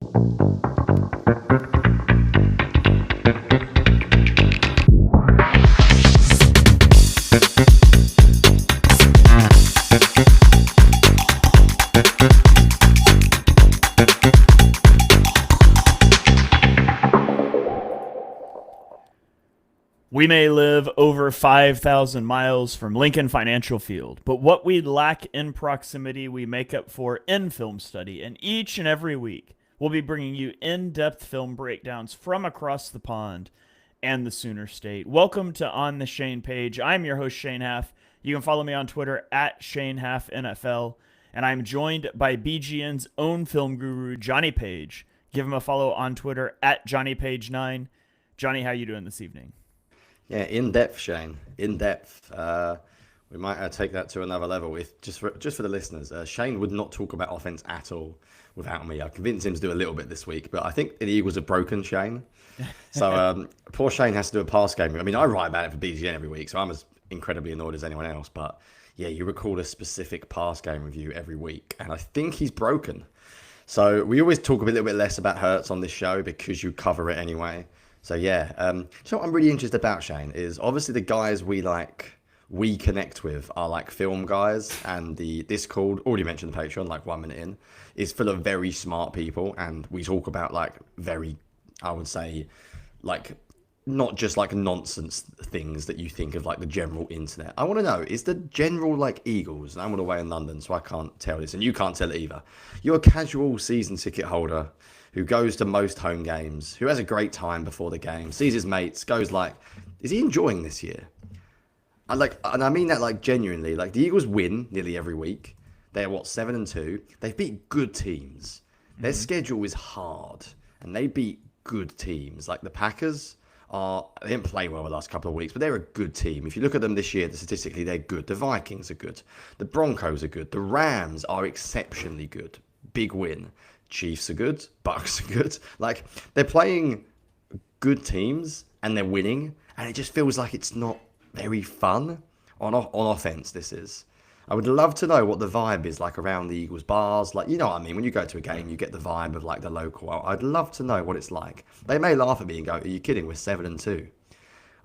We may live over 5,000 miles from Lincoln Financial Field, but what we lack in proximity, we make up for in film study. And each and every week, we'll be bringing you in-depth film breakdowns from across the pond and the Sooner State. Welcome to On the Shane page. I'm your host, Shane Half. You can follow me on Twitter at ShaneHalfNFL. And I'm joined by BGN's own film guru, Jonny Page. Give him a follow on Twitter at JohnnyPage9. Jonny, how you doing this evening? Yeah, in depth, Shane. In depth. We might take that to another level. If just for the listeners, Shane would not talk about offense at all without me. I convinced him to do a little bit this week, but I think the Eagles are broken, Shane. So poor Shane has to do a pass game. I mean, I write about it for BGN every week, so I'm as incredibly annoyed as anyone else. But yeah, you record a specific pass game review every week, and I think he's broken. So we always talk a little bit less about Hurts on this show because you cover it anyway. So yeah, so what I'm really interested about, Shane, is obviously the guys we connect with are like film guys, and the Discord, already mentioned the Patreon, like 1 minute in, is full of very smart people, and we talk about like very, I would say, like not just like nonsense things that you think of like the general internet. I want to know, is the general like Eagles, and I'm all away in London, so I can't tell this, and you can't tell it either. You're a casual season ticket holder who goes to most home games, who has a great time before the game, sees his mates, goes like, is he enjoying this year? And I mean that like genuinely. Like the Eagles win nearly every week. They're 7-2. They've beat good teams. Their schedule is hard, and they beat good teams. Like the Packers they didn't play well the last couple of weeks, but they're a good team. If you look at them this year, statistically they're good. The Vikings are good. The Broncos are good. The Rams are exceptionally good. Big win. Chiefs are good, Bucks are good. Like, they're playing good teams and they're winning, and it just feels like it's not very fun on offense. This is. I would love to know what the vibe is like around the Eagles bars. Like, you know what I mean? When you go to a game, you get the vibe of like the local. I'd love to know what it's like. They may laugh at me and go, "Are you kidding? We're 7-2.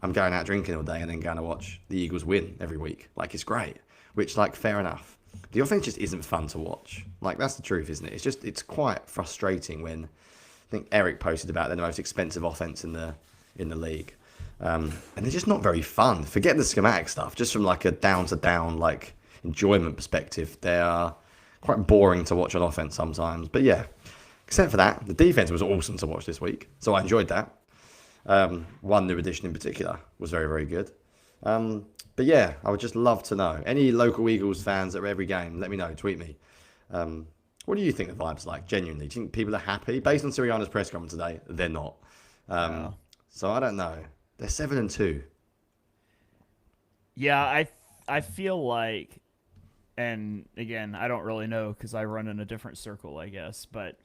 I'm going out drinking all day and then going to watch the Eagles win every week. Like, it's great." Which, like, fair enough. The offense just isn't fun to watch. Like, that's the truth, isn't it? It's quite frustrating when, I think Eric posted about they're the most expensive offense in the league. And they're just not very fun. Forget the schematic stuff. Just from like a down to down, like enjoyment perspective, they are quite boring to watch on offense sometimes. But yeah, except for that, the defense was awesome to watch this week. So I enjoyed that. One new addition in particular was very, very good. But yeah, I would just love to know. Any local Eagles fans at every game, let me know. Tweet me. What do you think the vibe's like, genuinely? Do you think people are happy? Based on Sirianni's press conference today, they're not. Wow. So I don't know. They're 7-2. Yeah, I feel like, and again, I don't really know because I run in a different circle, I guess, but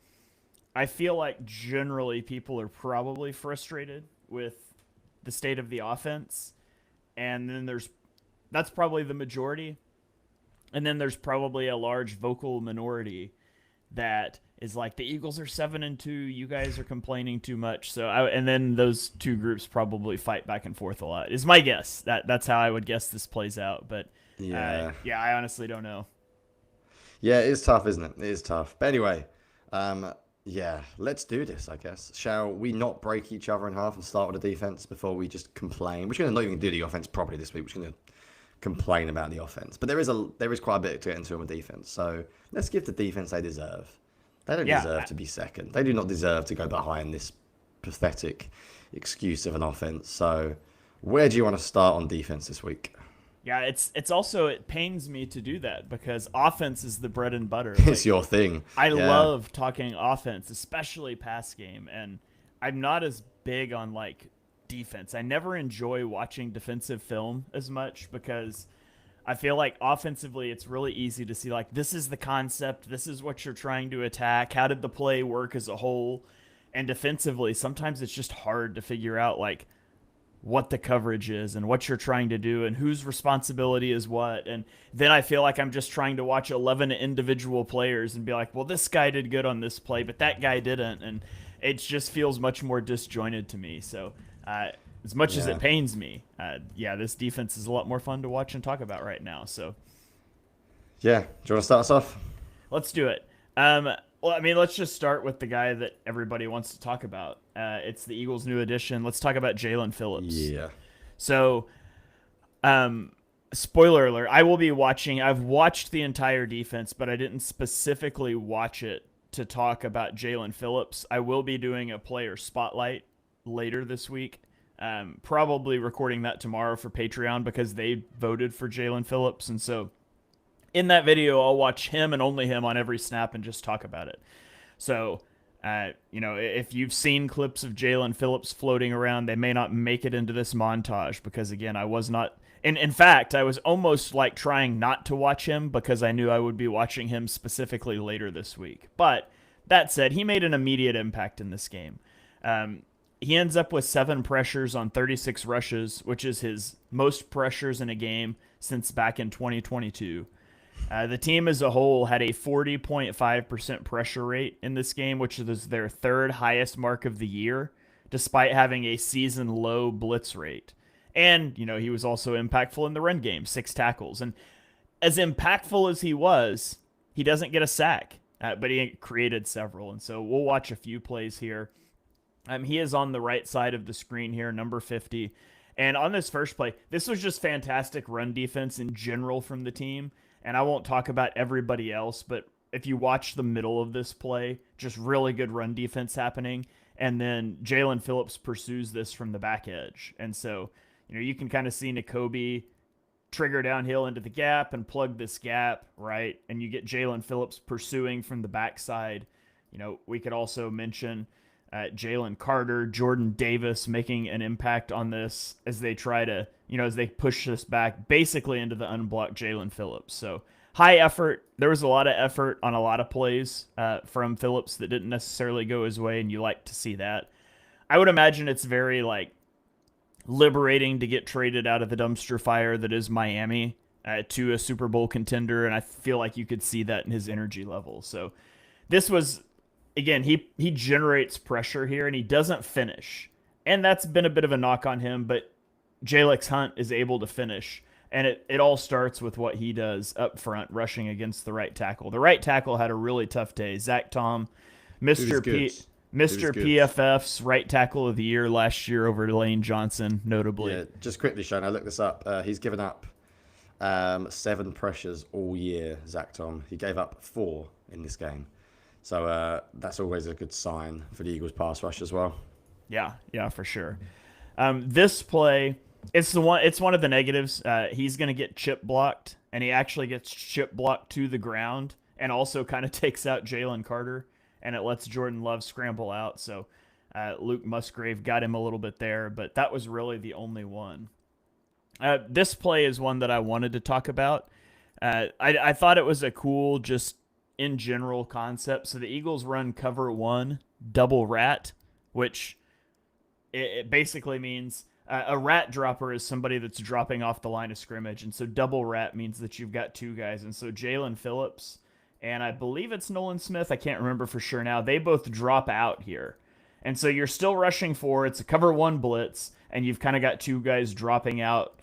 I feel like generally people are probably frustrated with the state of the offense, and then that's probably the majority. And then there's probably a large vocal minority that is like, the Eagles are 7-2. You guys are complaining too much. And then those two groups probably fight back and forth a lot. Is my guess. That's how I would guess this plays out. But yeah, I honestly don't know. Yeah, it is tough, isn't it? It is tough. But anyway, yeah, let's do this, I guess. Shall we not break each other in half and start with the defense before we just complain? We're going to not even do the offense properly this week. We're just going to complain about the offense. But there is quite a bit to get into on the defense. So let's give the defense they deserve. They don't deserve to be second. They do not deserve to go behind this pathetic excuse of an offense. So where do you want to start on defense this week? Yeah, it's also, it pains me to do that because offense is the bread and butter. It's your thing. I love talking offense, especially pass game, and I'm not as big on like defense. I never enjoy watching defensive film as much because I feel like offensively it's really easy to see like, this is the concept, this is what you're trying to attack, how did the play work as a whole? And defensively, sometimes it's just hard to figure out like, what the coverage is and what you're trying to do and whose responsibility is what. And then I feel like I'm just trying to watch 11 individual players and be like, well, this guy did good on this play, but that guy didn't. And it just feels much more disjointed to me. So, as much as it Yeah. pains me, this defense is a lot more fun to watch and talk about right now. So Yeah. Do you want to start us off? let's do it. Well, I mean, let's just start with the guy that everybody wants to talk about. It's the Eagles' new addition. Let's talk about Jaylen Phillips. Yeah. So, spoiler alert, I will be watching. I've watched the entire defense, but I didn't specifically watch it to talk about Jaylen Phillips. I will be doing a player spotlight later this week. Probably recording that tomorrow for Patreon because they voted for Jaylen Phillips. And so in that video, I'll watch him and only him on every snap and just talk about it. So, if you've seen clips of Jaylen Phillips floating around, they may not make it into this montage because, again, I was not. In fact, I was almost like trying not to watch him because I knew I would be watching him specifically later this week. But that said, he made an immediate impact in this game. He ends up with 7 pressures on 36 rushes, which is his most pressures in a game since back in 2022. The team as a whole had a 40.5% pressure rate in this game, which is their 3rd highest mark of the year, despite having a season low blitz rate. And, he was also impactful in the run game, 6 tackles. And as impactful as he was, he doesn't get a sack, but he created several. And so we'll watch a few plays here. He is on the right side of the screen here, number 50. And on this first play, this was just fantastic run defense in general from the team. And I won't talk about everybody else, but if you watch the middle of this play, just really good run defense happening. And then Jaylen Phillips pursues this from the back edge. And so, you can kind of see Nakobe trigger downhill into the gap and plug this gap, right? And you get Jaylen Phillips pursuing from the backside. We could also mention Jalen Carter, Jordan Davis making an impact on this as they try to, as they push this back basically into the unblocked Jaylen Phillips. So high effort. There was a lot of effort on a lot of plays from Phillips that didn't necessarily go his way, and you like to see that. I would imagine it's very liberating to get traded out of the dumpster fire that is Miami to a Super Bowl contender, and I feel like you could see that in his energy level. So this was, again, he generates pressure here, and he doesn't finish. And that's been a bit of a knock on him, but Jalex Hunt is able to finish. And it all starts with what he does up front, rushing against the right tackle. The right tackle had a really tough day. Zach Tom, Mr. PFF's right tackle of the year last year over Lane Johnson, notably. Yeah, just quickly, Shane, I looked this up. He's given up 7 pressures all year, Zach Tom. He gave up 4 in this game. So that's always a good sign for the Eagles pass rush as well. Yeah, for sure. This play, it's one of the negatives. He's going to get chip blocked, and he actually gets chip blocked to the ground and also kind of takes out Jalen Carter, and it lets Jordan Love scramble out. So Luke Musgrave got him a little bit there, but that was really the only one. This play is one that I wanted to talk about. I thought it was a cool, just in general concept. So the Eagles run cover 1 double rat, which it basically means a rat dropper is somebody that's dropping off the line of scrimmage. And so double rat means that you've got 2 guys. And so Jaylen Phillips and I believe it's Nolan Smith, I can't remember for sure now, they both drop out here. And so you're still rushing 4. It's a cover 1 blitz, and you've kind of got 2 guys dropping out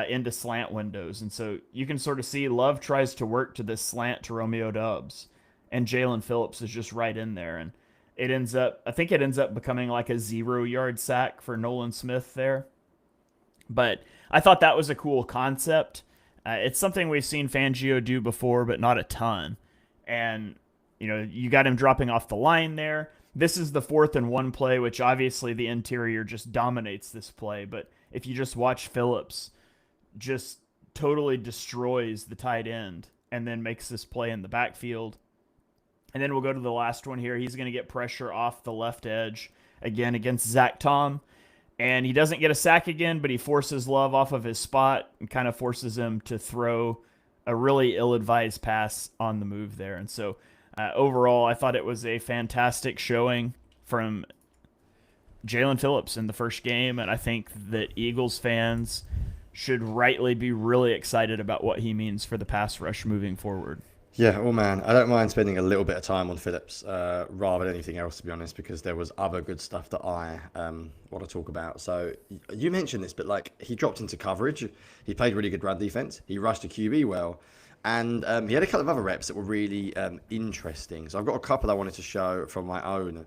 into slant windows. And so you can sort of see Love tries to work to this slant to Romeo Doubs, and Jaylen Phillips is just right in there. And I think it ends up becoming like a 0-yard sack for Nolan Smith there. But I thought that was a cool concept. It's something we've seen Fangio do before, but not a ton. And, you got him dropping off the line there. This is the 4th and 1 play, which obviously the interior just dominates this play. But if you just watch Phillips, just totally destroys the tight end and then makes this play in the backfield. And then we'll go to the last one here. He's going to get pressure off the left edge again against Zach Tom. And he doesn't get a sack again, but he forces Love off of his spot and kind of forces him to throw a really ill-advised pass on the move there. And so overall, I thought it was a fantastic showing from Jaylen Phillips in the first game, and I think that Eagles fans should rightly be really excited about what he means for the pass rush moving forward. Yeah, oh man, I don't mind spending a little bit of time on Phillips rather than anything else, to be honest, because there was other good stuff that I want to talk about. So you mentioned this, but like he dropped into coverage, he played really good run defense, he rushed a QB well, and he had a couple of other reps that were really interesting. So I've got a couple I wanted to show from my own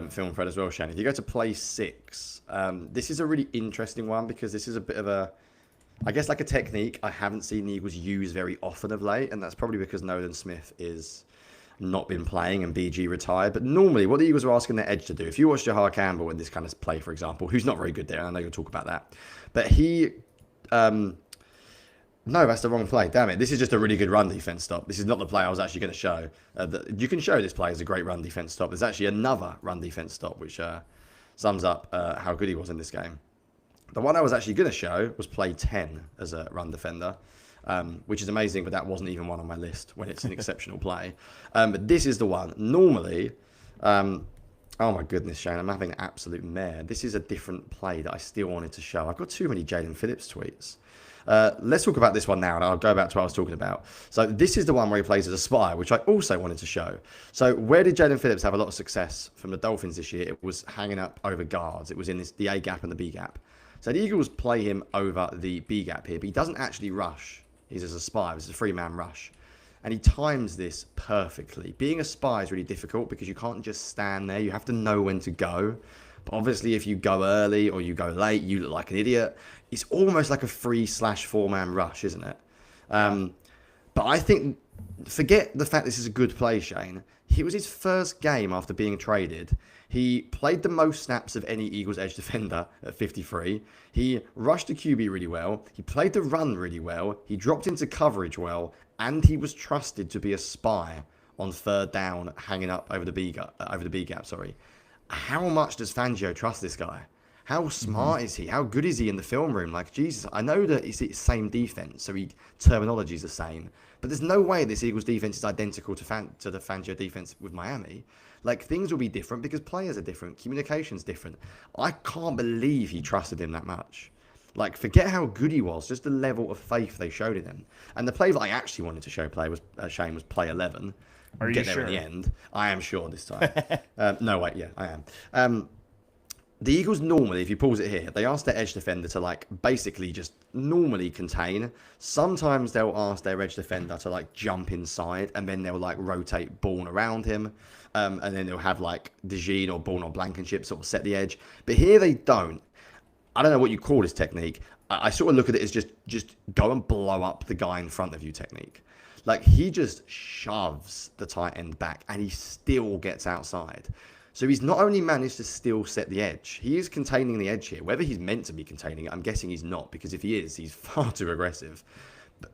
film thread as well, Shane. If you go to play 6, this is a really interesting one because this is a bit of a, I guess, like a technique I haven't seen the Eagles use very often of late, and that's probably because Nolan Smith is not been playing and BG retired. But normally, what the Eagles are asking their edge to do, if you watch Jahar Campbell in this kind of play, for example, who's not very good there, and I know you'll talk about that, but he, no, that's the wrong play. Damn it. This is just a really good run defense stop. This is not the play I was actually going to show. You can show this play as a great run defense stop. There's actually another run defense stop, which sums up how good he was in this game. The one I was actually going to show was play 10 as a run defender, which is amazing, but that wasn't even one on my list when it's an exceptional play. But this is the one. Normally, oh my goodness, Shane, I'm having an absolute mare. This is a different play that I still wanted to show. I've got too many Jaylen Phillips tweets. Let's talk about this one now, and I'll go back to what I was talking about. So this is the one where he plays as a spy, which I also wanted to show. So where did Jaylen Phillips have a lot of success from the Dolphins this year? It was hanging up over guards. It was in the A gap and the B gap. So the Eagles play him over the B gap here, but he doesn't actually rush. He's as a spy. It's a 3-man rush. And he times this perfectly. Being a spy is really difficult because you can't just stand there. You have to know when to go. But obviously, if you go early or you go late, you look like an idiot. It's almost like a 3/4-man rush, isn't it? But I think, forget the fact this is a good play, Shane. It was his first game after being traded. He played the most snaps of any Eagles edge defender at 53. He rushed the QB really well. He played the run really well. He dropped into coverage well. And he was trusted to be a spy on 3rd down, hanging up over the B gap. How much does Fangio trust this guy? How smart is he? How good is he in the film room? Like, Jesus, I know that it's the same defense, so terminology is the same. But there's no way this Eagles defense is identical to the Fangio defense with Miami. Like, things will be different because players are different. Communication's different. I can't believe he trusted him that much. Like, forget how good he was, just the level of faith they showed in him. And the play that I actually wanted to show Shane was play 11. Are you Get sure? there in the end. I am sure this time. No, wait, yeah, I am. The Eagles normally, if you pause it here, they ask their edge defender to, like, basically just normally contain. Sometimes they'll ask their edge defender to, like, jump inside, and then they'll, like, rotate Bourne around him. And then they'll have, like, DeJean or Bourne or Blankenship sort of set the edge. But here they don't. I don't know what you call this technique. I sort of look at it as just go and blow up the guy in front of you technique. Like, he just shoves the tight end back, and he still gets outside. So he's not only managed to still set the edge, he is containing the edge here. Whether he's meant to be containing it, I'm guessing he's not, because if he is, he's far too aggressive.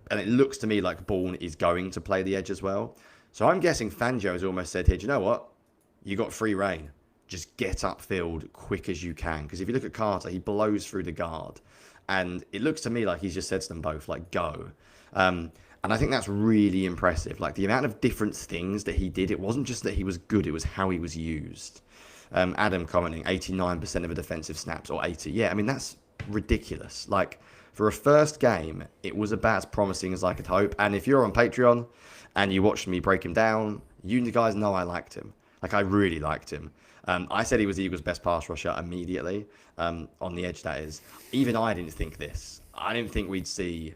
And it looks to me like Bourne is going to play the edge as well. So I'm guessing Fangio has almost said here, do you know what? You got free reign. Just get upfield quick as you can. Because if you look at Carter, he blows through the guard. And it looks to me like he's just said to them both, like, go. And I think that's really impressive. Like, the amount of different things that he did, it wasn't just that he was good, it was how he was used. Adam commenting, 89% of the defensive snaps, or 80. Yeah, I mean, that's ridiculous. Like, for a first game, it was about as promising as I could hope. And if you're on Patreon and you watched me break him down, you guys know I liked him. Like, I really liked him. I said he was the Eagles' best pass rusher immediately, on the edge, that is. Even I didn't think this. I didn't think we'd see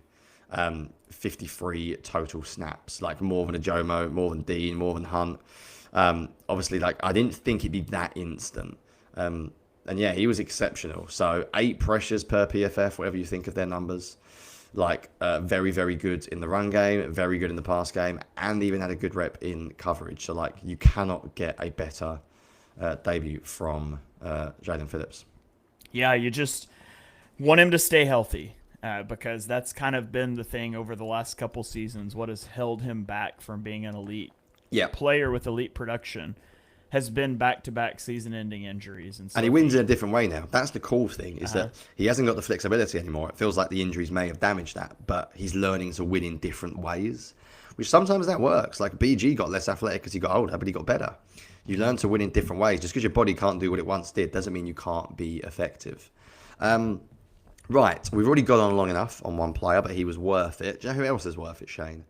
53 total snaps, like more than a Jomo, more than Dean, more than Hunt. Obviously, like, I didn't think it'd be that instant. And yeah, he was exceptional. So 8 pressures per PFF, whatever you think of their numbers. Like, very, very good in the run game, very good in the pass game, and even had a good rep in coverage. So, like, you cannot get a better debut from Jaylen Phillips. Yeah, you just want him to stay healthy, because that's kind of been the thing over the last couple seasons. What has held him back from being an elite player with elite production has been back-to-back season-ending injuries. And he wins in a different way now. That's the cool thing, is that he hasn't got the flexibility anymore. It feels like the injuries may have damaged that, but he's learning to win in different ways, which sometimes that works. Like, BG got less athletic as he got older, but he got better. You learn to win in different ways. Just because your body can't do what it once did doesn't mean you can't be effective. Right, we've already gone on long enough on one player, but he was worth it. Do you know who else is worth it, Shane?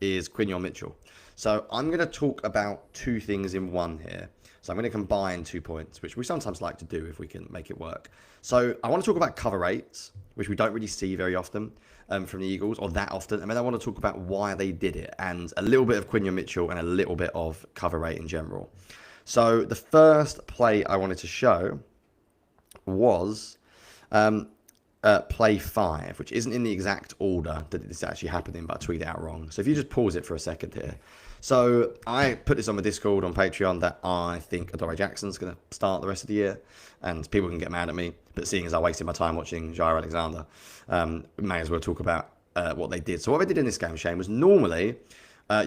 Is Quinyon Mitchell. So I'm going to talk about two things in one here. So I'm going to combine 2 points, which we sometimes like to do if we can make it work. So I want to talk about cover rates, which we don't really see very often from the Eagles, or that often. And then I want to talk about why they did it, and a little bit of Quinyon Mitchell and a little bit of cover rate in general. So the first play I wanted to show was play 5, which isn't in the exact order that this actually happened in, but I tweeted it out wrong. So if you just pause it for a second here. So I put this on my Discord on Patreon that I think Adoree Jackson's going to start the rest of the year, and people can get mad at me, but seeing as I wasted my time watching Jair Alexander, may as well talk about what they did. So what they did in this game, Shane, was normally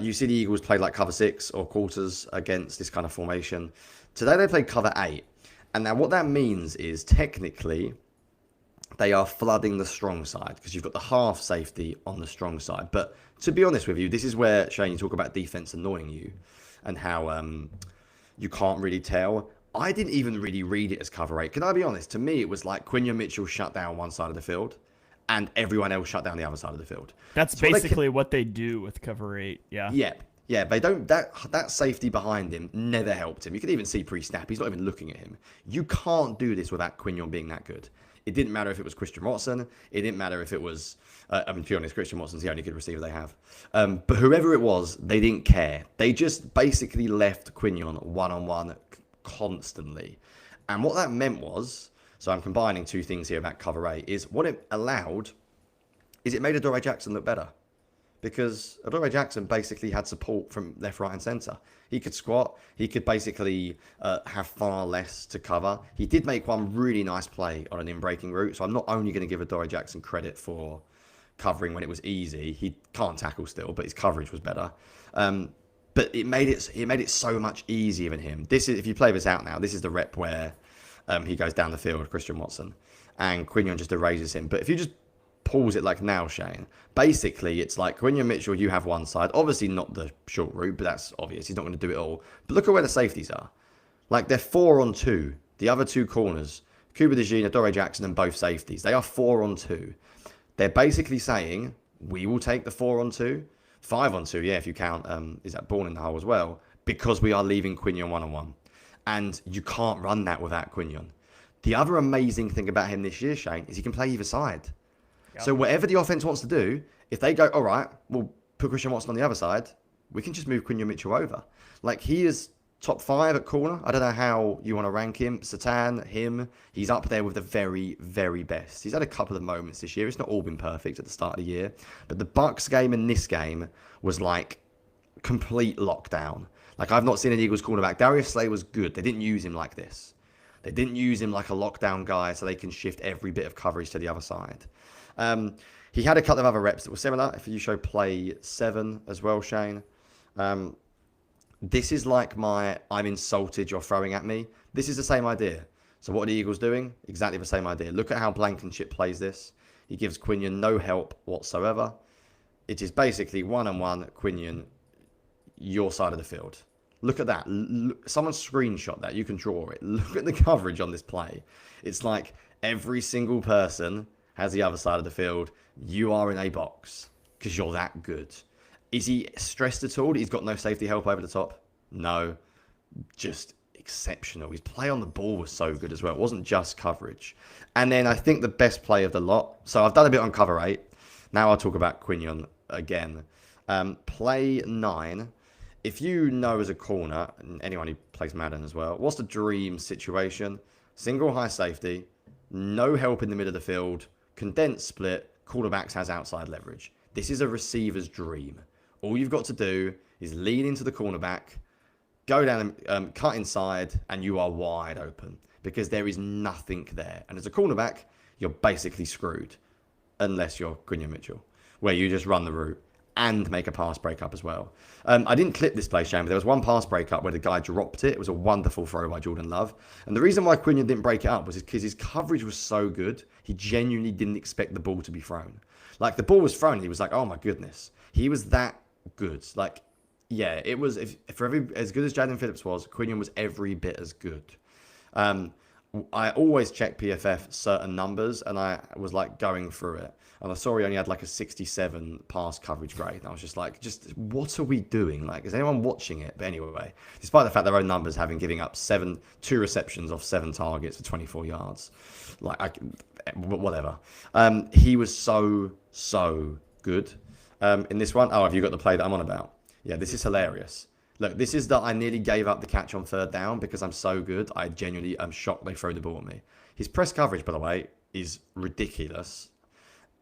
you see the Eagles played like cover 6 or quarters against this kind of formation. Today they played cover 8. And now what that means is technically they are flooding the strong side because you've got the half safety on the strong side. But to be honest with you, this is where, Shane, you talk about defense annoying you and how you can't really tell. I didn't even really read it as cover 8. Can I be honest? To me, it was like Quinyon Mitchell shut down one side of the field and everyone else shut down the other side of the field. That's basically what they do with cover 8. Yeah. Yeah, they don't. That safety behind him never helped him. You can even see pre-snap, he's not even looking at him. You can't do this without Quinyon being that good. It didn't matter if it was Christian Watson. It didn't matter if it was, to be honest, Christian Watson's the only good receiver they have. But whoever it was, they didn't care. They just basically left Quinyon one-on-one constantly. And what that meant was, so I'm combining two things here about cover 8, is what it allowed is it made Adoree Jackson look better. Because Adoree Jackson basically had support from left, right, and centre. He could squat. He could basically have far less to cover. He did make one really nice play on an in-breaking route. So I'm not only going to give Adoree Jackson credit for covering when it was easy. He can't tackle still, but his coverage was better. But it made it so much easier than him. This is, if you play this out now, this is the rep where he goes down the field, Christian Watson, and Quinyon just erases him. But if you just pause it like now, Shane, basically it's like Quinyon Mitchell, you have one side, obviously not the short route, but that's obvious, he's not going to do it all. But look at where the safeties are. Like, they're 4-on-2. The other two corners, Cuba DeJean, Adoree Jackson, and both safeties, they are 4-on-2. They're basically saying, we will take the 4-on-2, 5-on-2, yeah, if you count, is that Bourne in the hole as well, because we are leaving Quinyon one-on-one. And you can't run that without Quinyon. The other amazing thing about him this year, Shane, is he can play either side. So whatever the offense wants to do, if they go, all right, we'll put Christian Watson on the other side, we can just move Quinyon Mitchell over. Like, he is top 5 at corner. I don't know how you want to rank him. Satan, him, he's up there with the very, very best. He's had a couple of moments this year. It's not all been perfect at the start of the year. But the Bucks game and this game was like complete lockdown. Like, I've not seen an Eagles cornerback. Darius Slay was good. They didn't use him like this. They didn't use him like a lockdown guy so they can shift every bit of coverage to the other side. He had a couple of other reps that were similar. If you show play 7 as well, Shane. This is like my, I'm insulted, you're throwing at me. This is the same idea. So what are the Eagles doing? Exactly the same idea. Look at how Blankenship plays this. He gives Quinyon no help whatsoever. It is basically one-on-one, Quinyon, your side of the field. Look at that. Someone screenshot that. You can draw it. Look at the coverage on this play. It's like every single person has the other side of the field. You are in a box because you're that good. Is he stressed at all? He's got no safety help over the top? No. Just exceptional. His play on the ball was so good as well. It wasn't just coverage. And then I think the best play of the lot. So I've done a bit on cover 8. Now I'll talk about Quinyon again. Play 9. If you know as a corner, and anyone who plays Madden as well, what's the dream situation? Single high safety, no help in the middle of the field, condensed split, quarterbacks has outside leverage. This is a receiver's dream. All you've got to do is lean into the cornerback, go down and cut inside, and you are wide open because there is nothing there. And as a cornerback, you're basically screwed unless you're Quinyon Mitchell, where you just run the route and make a pass breakup as well. I didn't clip this play, Shane, but there was one pass breakup where the guy dropped it. It was a wonderful throw by Jordan Love. And the reason why Quinyon didn't break it up was because his coverage was so good, he genuinely didn't expect the ball to be thrown. Like, the ball was thrown, he was like, oh my goodness. He was that good. Like, Yeah, it was. If for every as good as Jaylen Phillips was, Quinyon was every bit as good. Um, I always check PFF certain numbers, and I was like going through it, and I saw he only had like a 67 pass coverage grade. And I was just like, just what are we doing? Like, is anyone watching it? But anyway, despite the fact their own numbers having giving up 2 receptions off 7 targets for 24 yards, whatever. He was so good in this one. Oh, have you got the play that I'm on about? Yeah, this is hilarious. Look, this is that I nearly gave up the catch on 3rd down because I'm so good. I genuinely am shocked they throw the ball at me. His press coverage, by the way, is ridiculous.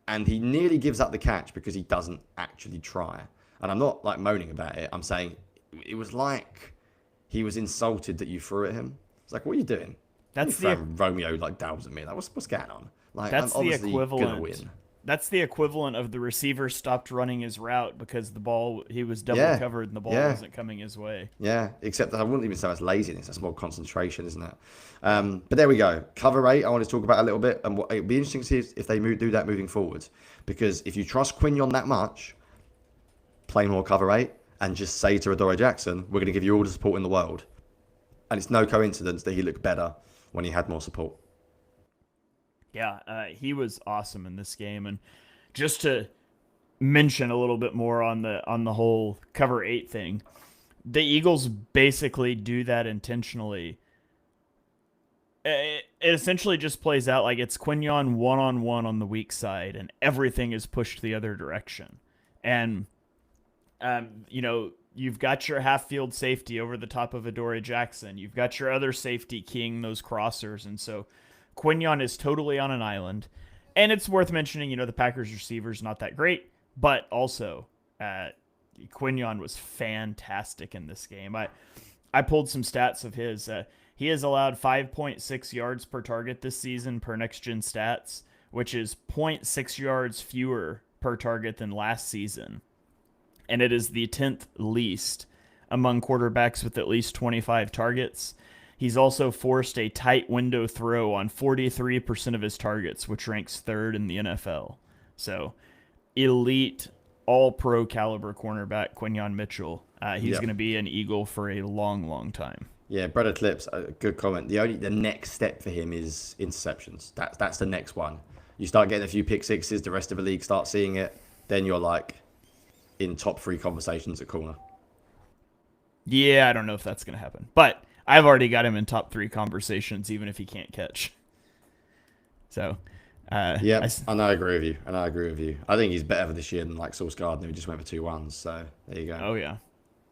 And he nearly gives up the catch because he doesn't actually try. And I'm not like moaning about it. I'm saying it was like he was insulted that you threw at him. It's like, what are you doing? That's you the Romeo like dabs at me. Like, what's going on? Like, that's I'm the obviously gonna equivalent. win. That's the equivalent of the receiver stopped running his route because he was double Yeah. covered and the ball Yeah. wasn't coming his way. Yeah, except that I wouldn't even say that's laziness. That's more concentration, isn't it? But there we go. Cover 8, I want to talk about a little bit. And it'd be interesting to see if they do that moving forward. Because if you trust Quinyon that much, play more cover 8 and just say to Adoree Jackson, we're going to give you all the support in the world. And it's no coincidence that he looked better when he had more support. Yeah, he was awesome in this game. And just to mention a little bit more on the whole cover 8 thing, the Eagles basically do that intentionally. It essentially just plays out like it's Quinyon one-on-one on the weak side, and everything is pushed the other direction. And you've got your half-field safety over the top of Adoree Jackson. You've got your other safety keying those crossers, and so Quinyon is totally on an island. And it's worth mentioning, the Packers receivers not that great, but also Quinyon was fantastic in this game. I pulled some stats of his. He has allowed 5.6 yards per target this season per Next Gen Stats, which is 0.6 yards fewer per target than last season. And it is the 10th least among quarterbacks with at least 25 targets. He's also forced a tight window throw on 43% of his targets, which ranks 3rd in the NFL. So, elite, all-pro caliber cornerback Quinyon Mitchell. He's going to be an Eagle for a long, long time. Yeah, Brother Clips, a good comment. The next step for him is interceptions. That's the next one. You start getting a few pick sixes, the rest of the league start seeing it, then you're like in top 3 conversations at corner. Yeah, I don't know if that's going to happen. But I've already got him in top 3 conversations, even if he can't catch. So, yeah, I agree with you. I think he's better this year than like Sauce Gardner, who just went for 2-1s. So there you go. Oh yeah,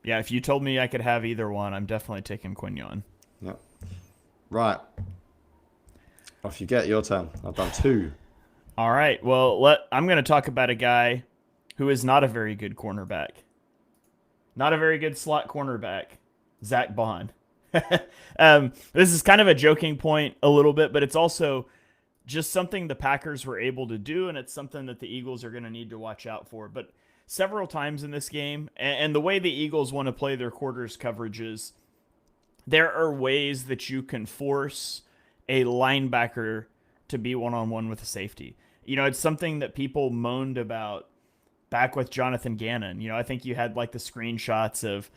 yeah. If you told me I could have either one, I'm definitely taking Quinyon. Yep. Right. Off you get. Your turn. I've done 2. All right. Well, I'm going to talk about a guy who is not a very good cornerback, not a very good slot cornerback, Zach Bond. This is kind of a joking point a little bit, but it's also just something the Packers were able to do, and it's something that the Eagles are going to need to watch out for. But several times in this game, and the way the Eagles want to play their quarters coverages, there are ways that you can force a linebacker to be one-on-one with a safety. It's something that people moaned about back with Jonathan Gannon. I think you had like the screenshots of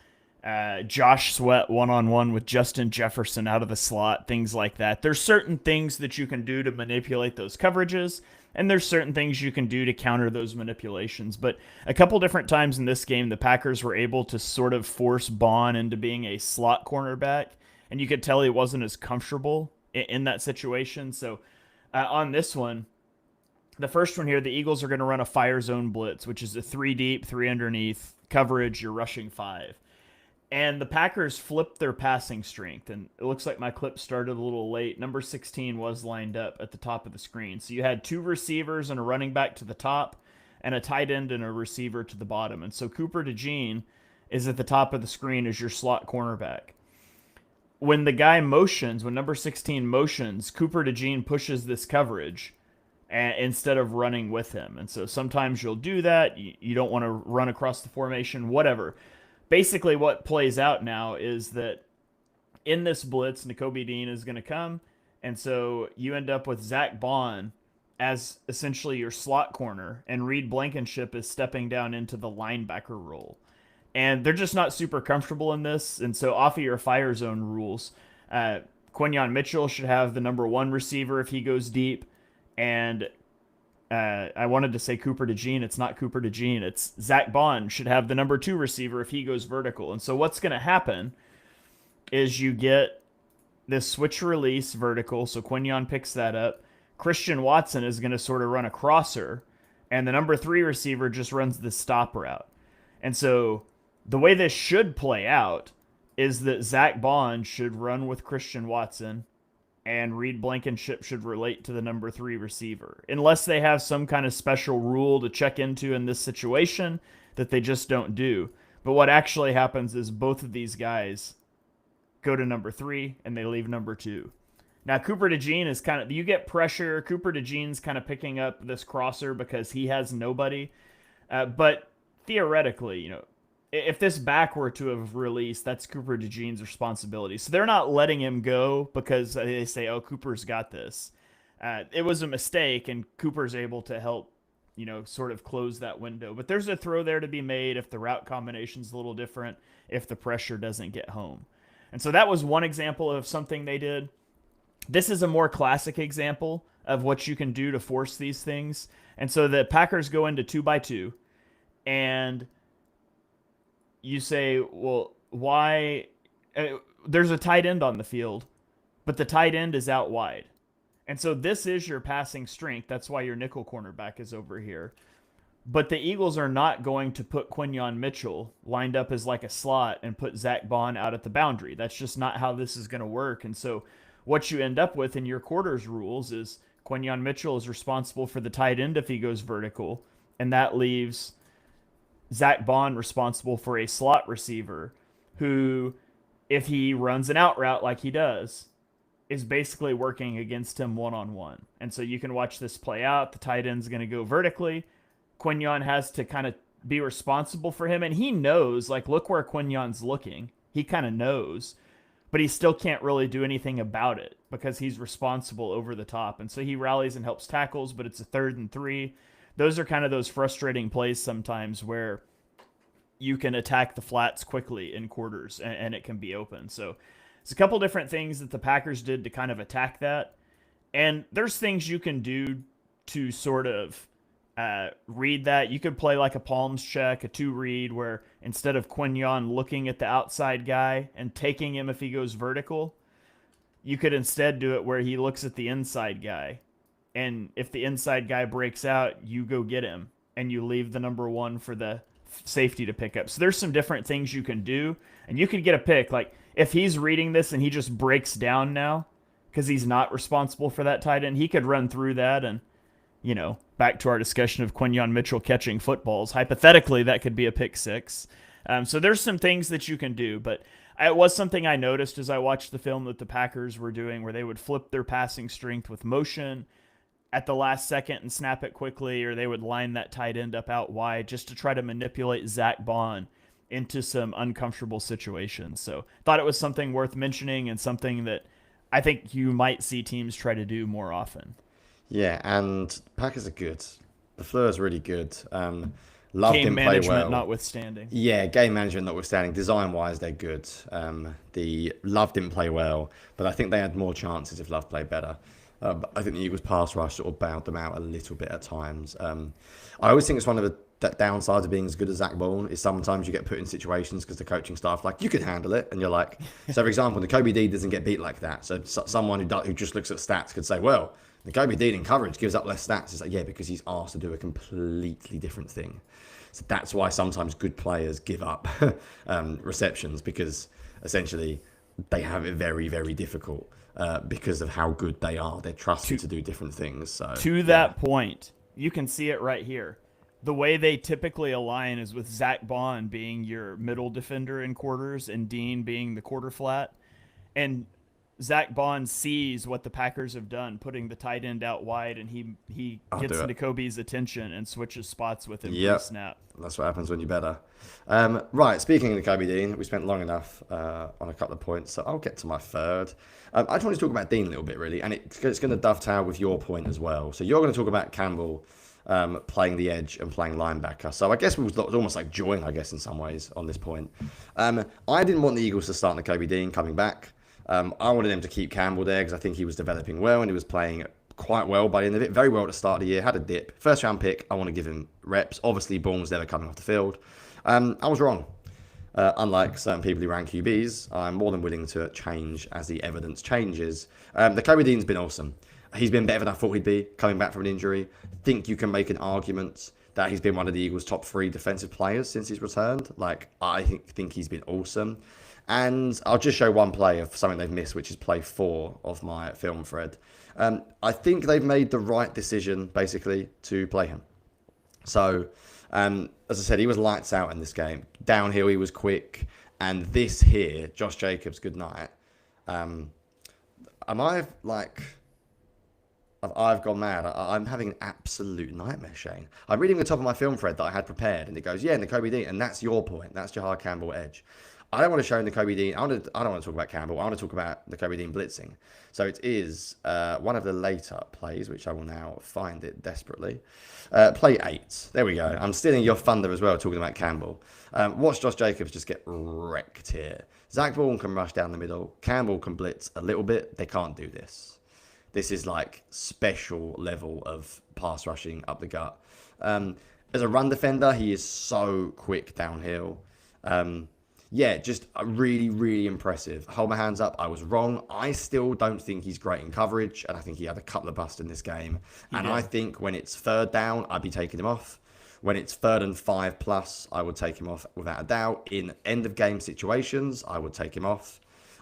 Josh Sweat one-on-one with Justin Jefferson out of the slot, things like that. There's certain things that you can do to manipulate those coverages, and there's certain things you can do to counter those manipulations. But a couple different times in this game, the Packers were able to sort of force Bond into being a slot cornerback, and you could tell he wasn't as comfortable in that situation. So on this one, the first one here, the Eagles are going to run a fire zone blitz, which is a 3 deep, 3 underneath coverage. You're rushing 5. And the Packers flipped their passing strength, and it looks like my clip started a little late. Number 16 was lined up at the top of the screen. So you had 2 receivers and a running back to the top, and a tight end and a receiver to the bottom. And so Cooper DeJean is at the top of the screen as your slot cornerback. When the guy motions, when number 16 motions, Cooper DeJean pushes this coverage instead of running with him. And so sometimes you'll do that. You don't want to run across the formation, whatever. Basically, what plays out now is that in this blitz, Nakobe Dean is going to come, and so you end up with Zach Bond as essentially your slot corner, and Reed Blankenship is stepping down into the linebacker role. and they're just not super comfortable in this. And so off of your fire zone rules, Quinyon Mitchell should have the number 1 receiver if he goes deep, and I wanted to say Cooper DeJean. It's not Cooper DeJean. It's Zach Bond should have the number 2 receiver if he goes vertical. And so what's going to happen is you get this switch release vertical. So Quinyon picks that up. Christian Watson is going to sort of run a crosser, and the number 3 receiver just runs the stop route. And so the way this should play out is that Zach Bond should run with Christian Watson, and Reed Blankenship should relate to the number 3 receiver, unless they have some kind of special rule to check into in this situation that they just don't do. But what actually happens is both of these guys go to number 3 and they leave number 2. Now, Cooper DeJean is kind of, you get pressure. Cooper DeJean's kind of picking up this crosser because he has nobody. But theoretically, you know, if this back were to have released, that's Cooper DeJean's responsibility. So they're not letting him go because they say, oh, Cooper's got this. It was a mistake, and Cooper's able to help, you know, sort of close that window. But there's a throw there to be made if the route combination's a little different, if the pressure doesn't get home. And so that was one example of something they did. This is a more classic example of what you can do to force these things. And so the Packers go into 2x2, and you say, well, why? There's a tight end on the field, but the tight end is out wide. And so this is your passing strength. That's why your nickel cornerback is over here. But the Eagles are not going to put Quinyon Mitchell lined up as like a slot and put Zach Bond out at the boundary. That's just not how this is going to work. And so what you end up with in your quarters rules is Quinyon Mitchell is responsible for the tight end if he goes vertical, and that leaves Zach Bond responsible for a slot receiver who, if he runs an out route like he does, is basically working against him one-on-one. And so you can watch this play out. The tight end's going to go vertically. Quinyon has to kind of be responsible for him, and he knows, like, look where Quinyon's looking. He kind of knows, but he still can't really do anything about it because he's responsible over the top. And so he rallies and helps tackles, but it's a 3rd and 3. Those are kind of those frustrating plays sometimes where you can attack the flats quickly in quarters and it can be open. So it's a couple different things that the Packers did to kind of attack that. And there's things you can do to sort of read that. You could play like a palms check, a 2 read, where instead of Quinyon looking at the outside guy and taking him if he goes vertical, you could instead do it where he looks at the inside guy. And if the inside guy breaks out, you go get him and you leave the number 1 for the safety to pick up. So there's some different things you can do, and you can get a pick. Like if he's reading this and he just breaks down now because he's not responsible for that tight end, he could run through that. And, you know, back to our discussion of Quinyon Mitchell catching footballs, hypothetically that could be a pick 6. So there's some things that you can do, but it was something I noticed as I watched the film that the Packers were doing, where they would flip their passing strength with motion at the last second and snap it quickly, or they would line that tight end up out wide just to try to manipulate Zach Bond into some uncomfortable situations. So thought it was something worth mentioning and something that I think you might see teams try to do more often. Yeah, and Packers are good. The Fleur is really good. Loved game him play management well. Notwithstanding. Yeah, game management notwithstanding. Design-wise, they're good. The Love didn't play well, but I think they had more chances if Love played better. I think the Eagles' pass rush sort of bailed them out a little bit at times. I always think it's one of the downsides of being as good as Zach Bond is sometimes you get put in situations because the coaching staff like, you can handle it, and you're like, so for example, the Kobe D doesn't get beat like that. So someone who just looks at stats could say, well, the Kobe D in coverage gives up less stats. It's like, yeah, because he's asked to do a completely different thing. So that's why sometimes good players give up receptions, because essentially they have it very, very difficult. Because of how good they are. They're trusted to do different things. So to that point, you can see it right here. The way they typically align is with Zach Bond being your middle defender in quarters and Dean being the quarter flat. And Zach Bond sees what the Packers have done, putting the tight end out wide, and he gets into Kobe's attention and switches spots with him pre-snap. That's what happens when you better. Right, speaking of Kobe Dean, we spent long enough on a couple of points, so I'll get to my 3rd. I just want to talk about Dean a little bit, really, and it's going to dovetail with your point as well. So you're going to talk about Campbell playing the edge and playing linebacker. So I guess it was almost like join, I guess, in some ways on this point. I didn't want the Eagles to start Nakobe Dean coming back. I wanted them to keep Campbell there because I think he was developing well and he was playing quite well by the end of it. Very well at the start of the year. Had a dip. First round pick. I want to give him reps. Obviously, Bourne's never coming off the field. I was wrong. Unlike certain people who rank QBs, I'm more than willing to change as the evidence changes. Nakobe Dean's been awesome. He's been better than I thought he'd be coming back from an injury. I think you can make an argument that he's been one of the Eagles' top 3 defensive players since he's returned. Like, I think he's been awesome. And I'll just show one play of something they've missed, which is play 4 of my film thread. I think they've made the right decision, basically, to play him. So, as I said, he was lights out in this game. Downhill, he was quick. And this here, Josh Jacobs, good night. I've gone mad. I'm having an absolute nightmare, Shane. I'm reading the top of my film thread that I had prepared, and it goes, yeah, Nakobe Dean, and that's your point. That's Jahad Campbell edge. I don't want to show Nakobe Dean. I don't want to talk about Campbell. I want to talk about Nakobe Dean blitzing. So it is one of the later plays, which I will now find it desperately. Play 8. There we go. I'm stealing your thunder as well, talking about Campbell. Watch Josh Jacobs just get wrecked here. Zach Bourne can rush down the middle. Campbell can blitz a little bit. They can't do this. This is like special level of pass rushing up the gut. As a run defender, he is so quick downhill. Just really, really impressive. Hold my hands up. I was wrong. I still don't think he's great in coverage, and I think he had a couple of busts in this game. I think when it's 3rd down, I'd be taking him off. When it's 3rd and 5+, I would take him off without a doubt. In end of game situations, I would take him off.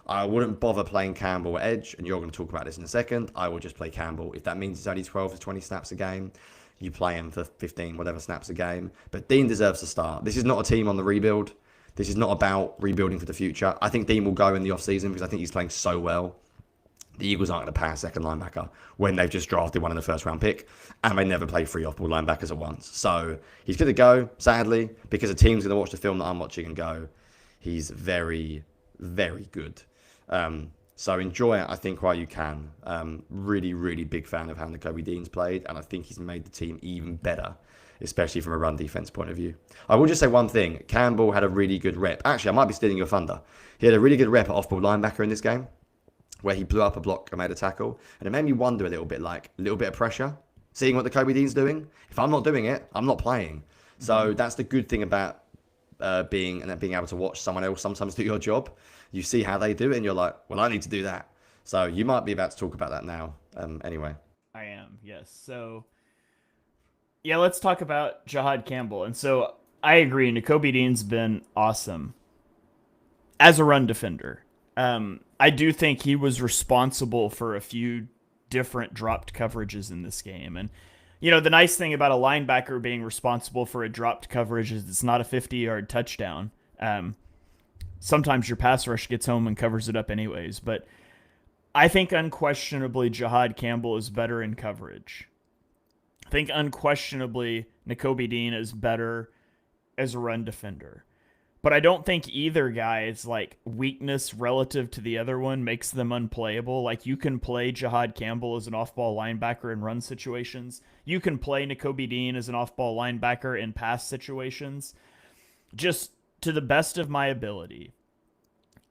I wouldn't bother playing Campbell at edge, and you're going to talk about this in a second. I will just play Campbell. If that means it's only 12 to 20 snaps a game, you play him for 15, whatever snaps a game. But Dean deserves to start. This is not a team on the rebuild. This is not about rebuilding for the future. I think Dean will go in the offseason because I think he's playing so well. The Eagles aren't going to pay a second linebacker when they've just drafted one in the 1st round pick, and they never play 3 off-ball linebackers at once. So he's going to go, sadly, because the team's going to watch the film that I'm watching and go, he's very, very good. So enjoy it, I think, while you can. Really, really big fan of how Nakobe Dean's played, and I think he's made the team even better, especially from a run defense point of view. I will just say one thing. Campbell had a really good rep. Actually, I might be stealing your thunder. He had a really good rep at off-ball linebacker in this game, where he blew up a block and made a tackle, and it made me wonder a little bit of pressure, seeing what Nakobe Dean's doing. If I'm not doing it, I'm not playing. So that's the good thing about being able to watch someone else sometimes do your job. You see how they do it, and you're like, well, I need to do that. So you might be about to talk about that now. Anyway. I am, yes. So, yeah, let's talk about Jahad Campbell. And so I agree, Nakobe Dean's been awesome as a run defender. I do think he was responsible for a few different dropped coverages in this game. And, you know, the nice thing about a linebacker being responsible for a dropped coverage is it's not a 50-yard touchdown. Sometimes your pass rush gets home and covers it up anyways. But I think unquestionably Jahad Campbell is better in coverage. I think unquestionably Nakobe Dean is better as a run defender. But I don't think either guy's like weakness relative to the other one makes them unplayable. Like you can play Jahad Campbell as an off-ball linebacker in run situations. You can play Nakobe Dean as an off-ball linebacker in pass situations. Just to the best of my ability,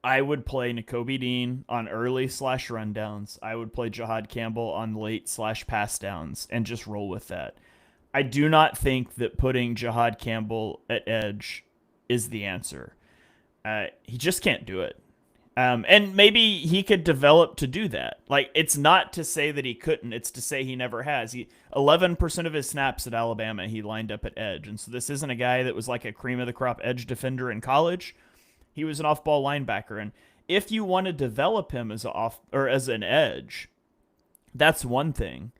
I would play Nakobe Dean on early / rundowns. I would play Jahad Campbell on late / pass downs and just roll with that. I do not think that putting Jahad Campbell at edge is the answer. He just can't do it. And maybe he could develop to do that. Like, it's not to say that he couldn't. It's to say he never has. 11% of his snaps at Alabama, he lined up at edge. And so this isn't a guy that was like a cream of the crop edge defender in college. He was an off-ball linebacker. And if you want to develop him as an edge, that's one thing.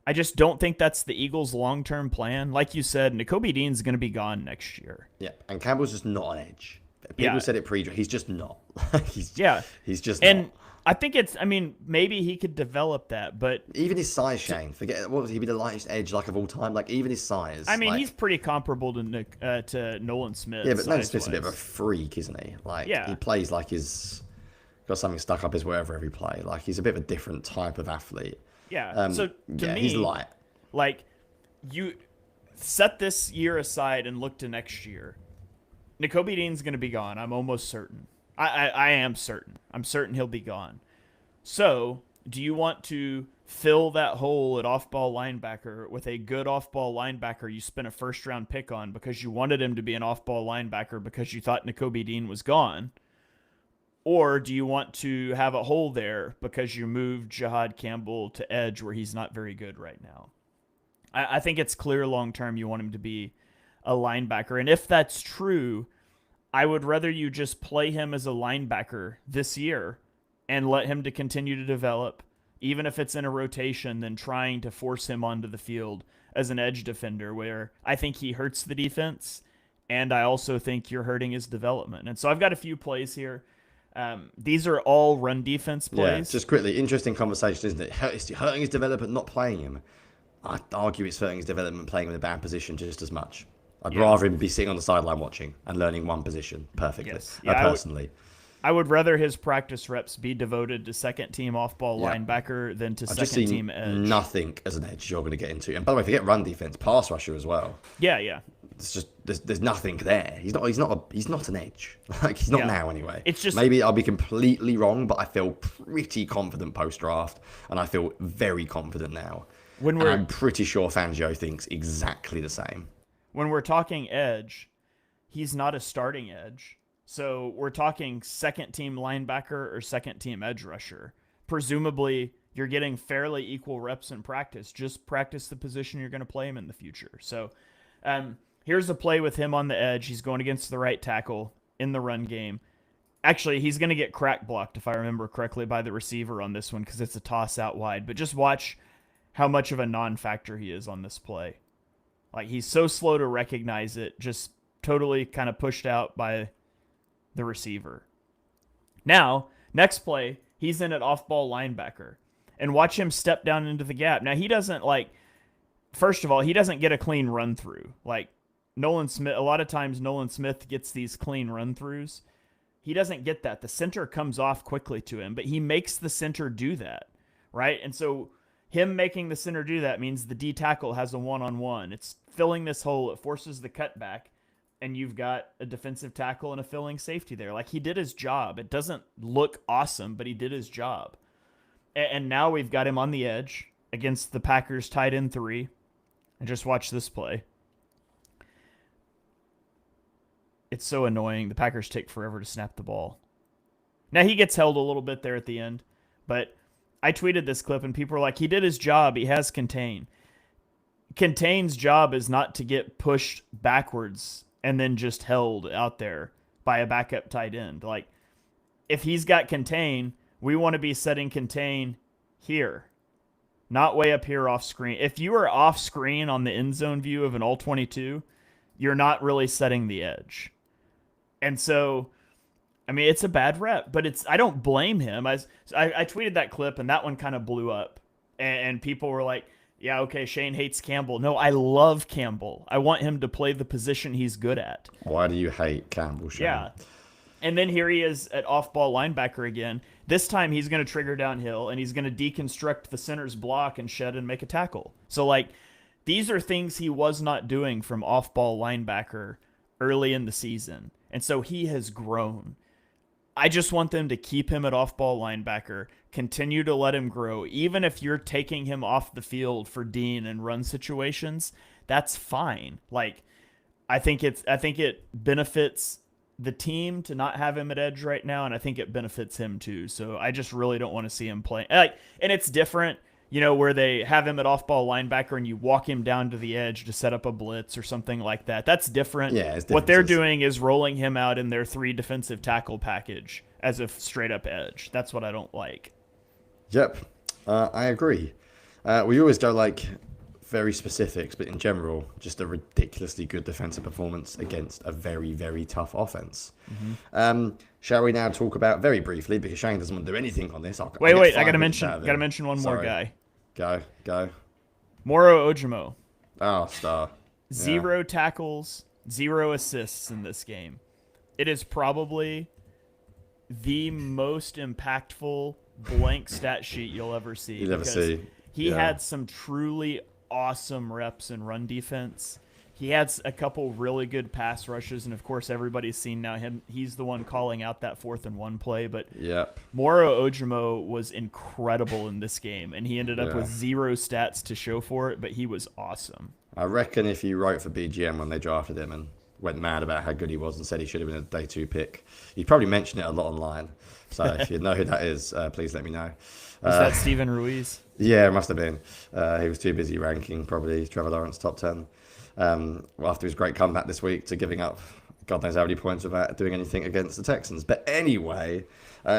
I just don't think that's the Eagles' long-term plan. Like you said, Nakobe Dean's going to be gone next year. Yeah, and Campbell's just not an edge. People said it he's just not. he's just and not. I think maybe he could develop that, but even his size, Shane. Forget what was he be the lightest edge like of all time? Like even his size. He's pretty comparable to Nolan Smith. Yeah, but Nolan Smith's a bit of a freak, isn't he? Like he plays like he's got something stuck up his wherever every play. Like he's a bit of a different type of athlete. Yeah. So to me, he's light. Like set this year aside and look to next year. Nakobe Dean's going to be gone. I'm almost certain. I am certain. I'm certain he'll be gone. So, do you want to fill that hole at off-ball linebacker with a good off-ball linebacker you spent a first-round pick on because you wanted him to be an off-ball linebacker because you thought Nakobe Dean was gone? Or do you want to have a hole there because you moved Jahad Campbell to edge where he's not very good right now? I think it's clear long-term you want him to be a linebacker. And if that's true, I would rather you just play him as a linebacker this year and let him to continue to develop, even if it's in a rotation, than trying to force him onto the field as an edge defender, where I think he hurts the defense, and I also think you're hurting his development. And so I've got a few plays here. These are all run defense plays. Yeah, just quickly, interesting conversation, isn't it? It's hurting his development, not playing him. I'd argue it's hurting his development, playing him in a bad position just as much. I'd rather him be sitting on the sideline watching and learning one position perfectly, personally. I would rather his practice reps be devoted to second-team off-ball linebacker than to second-team edge. Nothing as an edge you're going to get into. And by the way, forget run defense, pass rusher as well. Yeah. It's just there's nothing there. He's not an edge. Like he's not now anyway. It's just maybe I'll be completely wrong, but I feel pretty confident post-draft, and I feel very confident now. And I'm pretty sure Fangio thinks exactly the same. When we're talking edge, he's not a starting edge. So we're talking second-team linebacker or second-team edge rusher. Presumably, you're getting fairly equal reps in practice. Just practice the position you're going to play him in the future. So here's a play with him on the edge. He's going against the right tackle in the run game. Actually, he's going to get crack blocked, if I remember correctly, by the receiver on this one because it's a toss out wide. But just watch how much of a non-factor he is on this play. Like, he's so slow to recognize it, just totally kind of pushed out by the receiver. Now, next play, he's in at off-ball linebacker. And watch him step down into the gap. Now, he doesn't, first of all, he doesn't get a clean run-through. Like, Nolan Smith, a lot of times Nolan Smith gets these clean run-throughs. He doesn't get that. The center comes off quickly to him, but he makes the center do that, right? And so him making the center do that means the D tackle has a one-on-one. It's filling this hole. It forces the cutback, and you've got a defensive tackle and a filling safety there. Like, he did his job. It doesn't look awesome, but he did his job. And now we've got him on the edge against the Packers tight end 3. And just watch this play. It's so annoying. The Packers take forever to snap the ball. Now, he gets held a little bit there at the end, but I tweeted this clip, and people were like, he did his job. He has contain. Contain's job is not to get pushed backwards and then just held out there by a backup tight end. Like, if he's got contain, we want to be setting contain here, not way up here off screen. If you are off screen on the end zone view of an All-22, you're not really setting the edge. And so, I mean, it's a bad rep, but I don't blame him. I tweeted that clip, and that one kind of blew up. And people were like, yeah, okay, Shane hates Campbell. No, I love Campbell. I want him to play the position he's good at. Why do you hate Campbell, Shane? Yeah. And then here he is at off-ball linebacker again. This time he's going to trigger downhill, and he's going to deconstruct the center's block and shed and make a tackle. So, these are things he was not doing from off-ball linebacker early in the season. And so he has grown. I just want them to keep him at off-ball linebacker, continue to let him grow. Even if you're taking him off the field for Dean and run situations, that's fine. I think it benefits the team to not have him at edge right now, and I think it benefits him too. So I just really don't want to see him play. And it's different, where they have him at off-ball linebacker and you walk him down to the edge to set up a blitz or something like that. That's different. Yeah, it's different. What they're doing is rolling him out in their 3 defensive tackle package as a straight-up edge. That's what I don't like. Yep, I agree. We always go very specifics, but in general, just a ridiculously good defensive performance against a very, very tough offense. Mm-hmm. Shall we now talk about, very briefly, because Shane doesn't want to do anything on this. Wait, I gotta mention one more guy. Go. Moro Ojimo. Oh, star. 0 tackles, 0 assists in this game. It is probably the most impactful blank stat sheet you'll ever see. He had some truly awesome reps in run defense. He had a couple really good pass rushes, and of course, everybody's seen now he's the one calling out that 4th-and-1 play. But Yep. Moro Ojimo was incredible in this game, and he ended up Yeah. with 0 stats to show for it, but he was awesome. I reckon if you wrote for BGM when they drafted him and went mad about how good he was and said he should have been a day 2 pick, you'd probably mention it a lot online. So if you know who that is, please let me know. Was that Steven Ruiz? Yeah, it must have been. He was too busy ranking probably Trevor Lawrence top 10. After his great comeback this week to giving up God knows how many points without doing anything against the Texans. But anyway,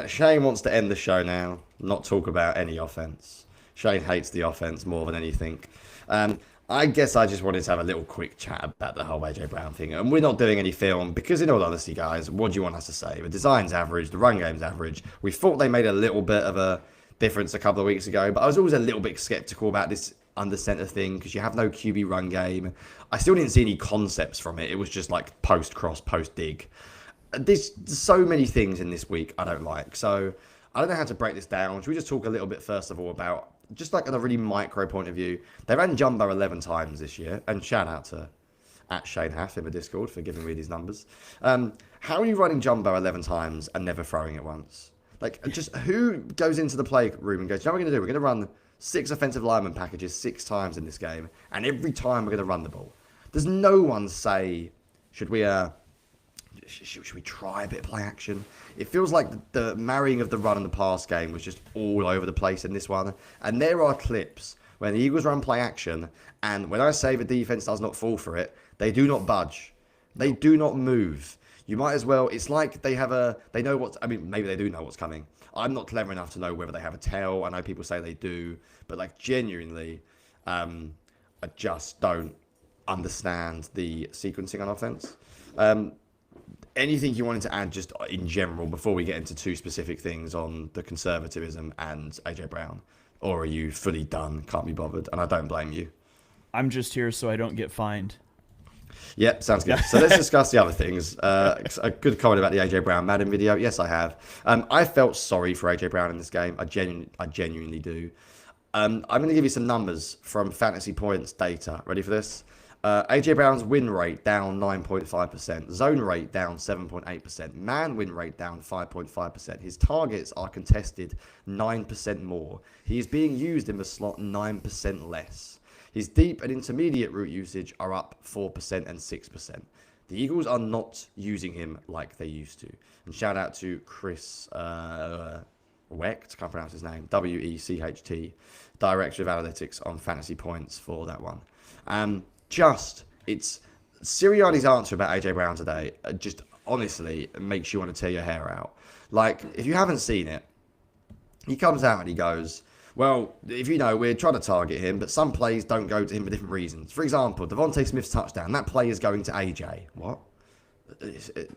Shane wants to end the show now, not talk about any offense. Shane hates the offense more than anything. I guess I just wanted to have a little quick chat about the whole AJ Brown thing. And we're not doing any film because, in all honesty, guys, what do you want us to say? The design's average, the run game's average. We thought they made a little bit of a difference a couple of weeks ago, but I was always a little bit skeptical about this under center thing because you have no QB run game. I still didn't see any concepts from it. It was just like post cross, post dig. There's so many things in this week I don't like. So I don't know how to break this down. Should we just talk a little bit first of all about just like on a really micro point of view? They ran Jumbo 11 times this year, and shout out to at Shane Haff in the Discord for giving me these numbers. How are you running Jumbo 11 times and never throwing it once? Like, just who goes into the play room and goes, you know what we're going to do? We're going to run 6 offensive lineman packages 6 times in this game, and every time we're going to run the ball. Does no one say, should we try a bit of play action? It feels like the marrying of the run and the pass game was just all over the place in this one. And there are clips when the Eagles run play action, and when I say the defense does not fall for it, they do not budge. They do not move. You might as well, it's like they know what's, I mean, maybe they do know what's coming. I'm not clever enough to know whether they have a tell. I know people say they do, but like genuinely, I just don't understand the sequencing on offense. Anything you wanted to add just in general before we get into 2 specific things on the conservatism and AJ Brown? Or are you fully done, can't be bothered? And I don't blame you. I'm just here so I don't get fined. Yep, sounds good. So let's discuss the other things. A good comment about the AJ Brown Madden video. Yes, I have. I felt sorry for AJ Brown in this game. I genuinely do. I'm going to give you some numbers from Fantasy Points data. Ready for this? AJ Brown's win rate down 9.5%, zone rate down 7.8%, man win rate down 5.5%. His targets are contested 9% more. He is being used in the slot 9% less. His deep and intermediate route usage are up 4% and 6%. The Eagles are not using him like they used to. And shout out to Chris Wecht, can't pronounce his name, Wecht, Director of Analytics on Fantasy Points for that one. It's Sirianni's answer about AJ Brown today. Just honestly makes you want to tear your hair out. Like, if you haven't seen it, he comes out and he goes, well, if you know, we're trying to target him, but some plays don't go to him for different reasons. For example, Devontae Smith's touchdown, that play is going to AJ. What?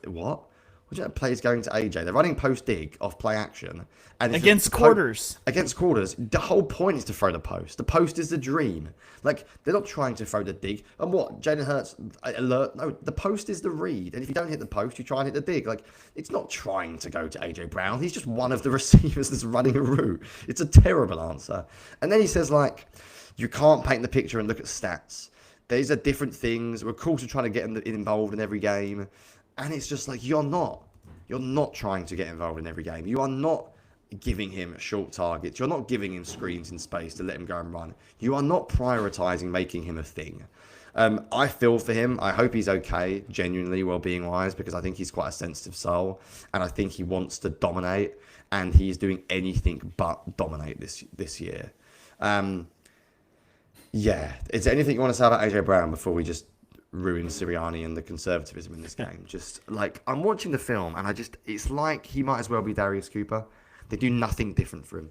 What? What do you know, play is going to AJ? They're running post dig off play action. And against quarters. Against quarters. The whole point is to throw the post. The post is the dream. Like, they're not trying to throw the dig. And what? Jalen Hurts alert? No, the post is the read. And if you don't hit the post, you try and hit the dig. Like, it's not trying to go to AJ Brown. He's just one of the receivers that's running a route. It's a terrible answer. And then he says, like, you can't paint the picture and look at stats. These are different things. We're of course trying to get him involved in every game. And it's just like, you're not trying to get involved in every game. You are not giving him short targets. You're not giving him screens in space to let him go and run. You are not prioritizing making him a thing. I feel for him. I hope he's okay, genuinely, well-being wise, because I think he's quite a sensitive soul. And I think he wants to dominate. And he's doing anything but dominate this year. Yeah. Is there anything you want to say about AJ Brown before we just ruin Sirianni and the conservatism in this game? Just like, I'm watching the film and it's like he might as well be Darius Cooper. They do nothing different for him.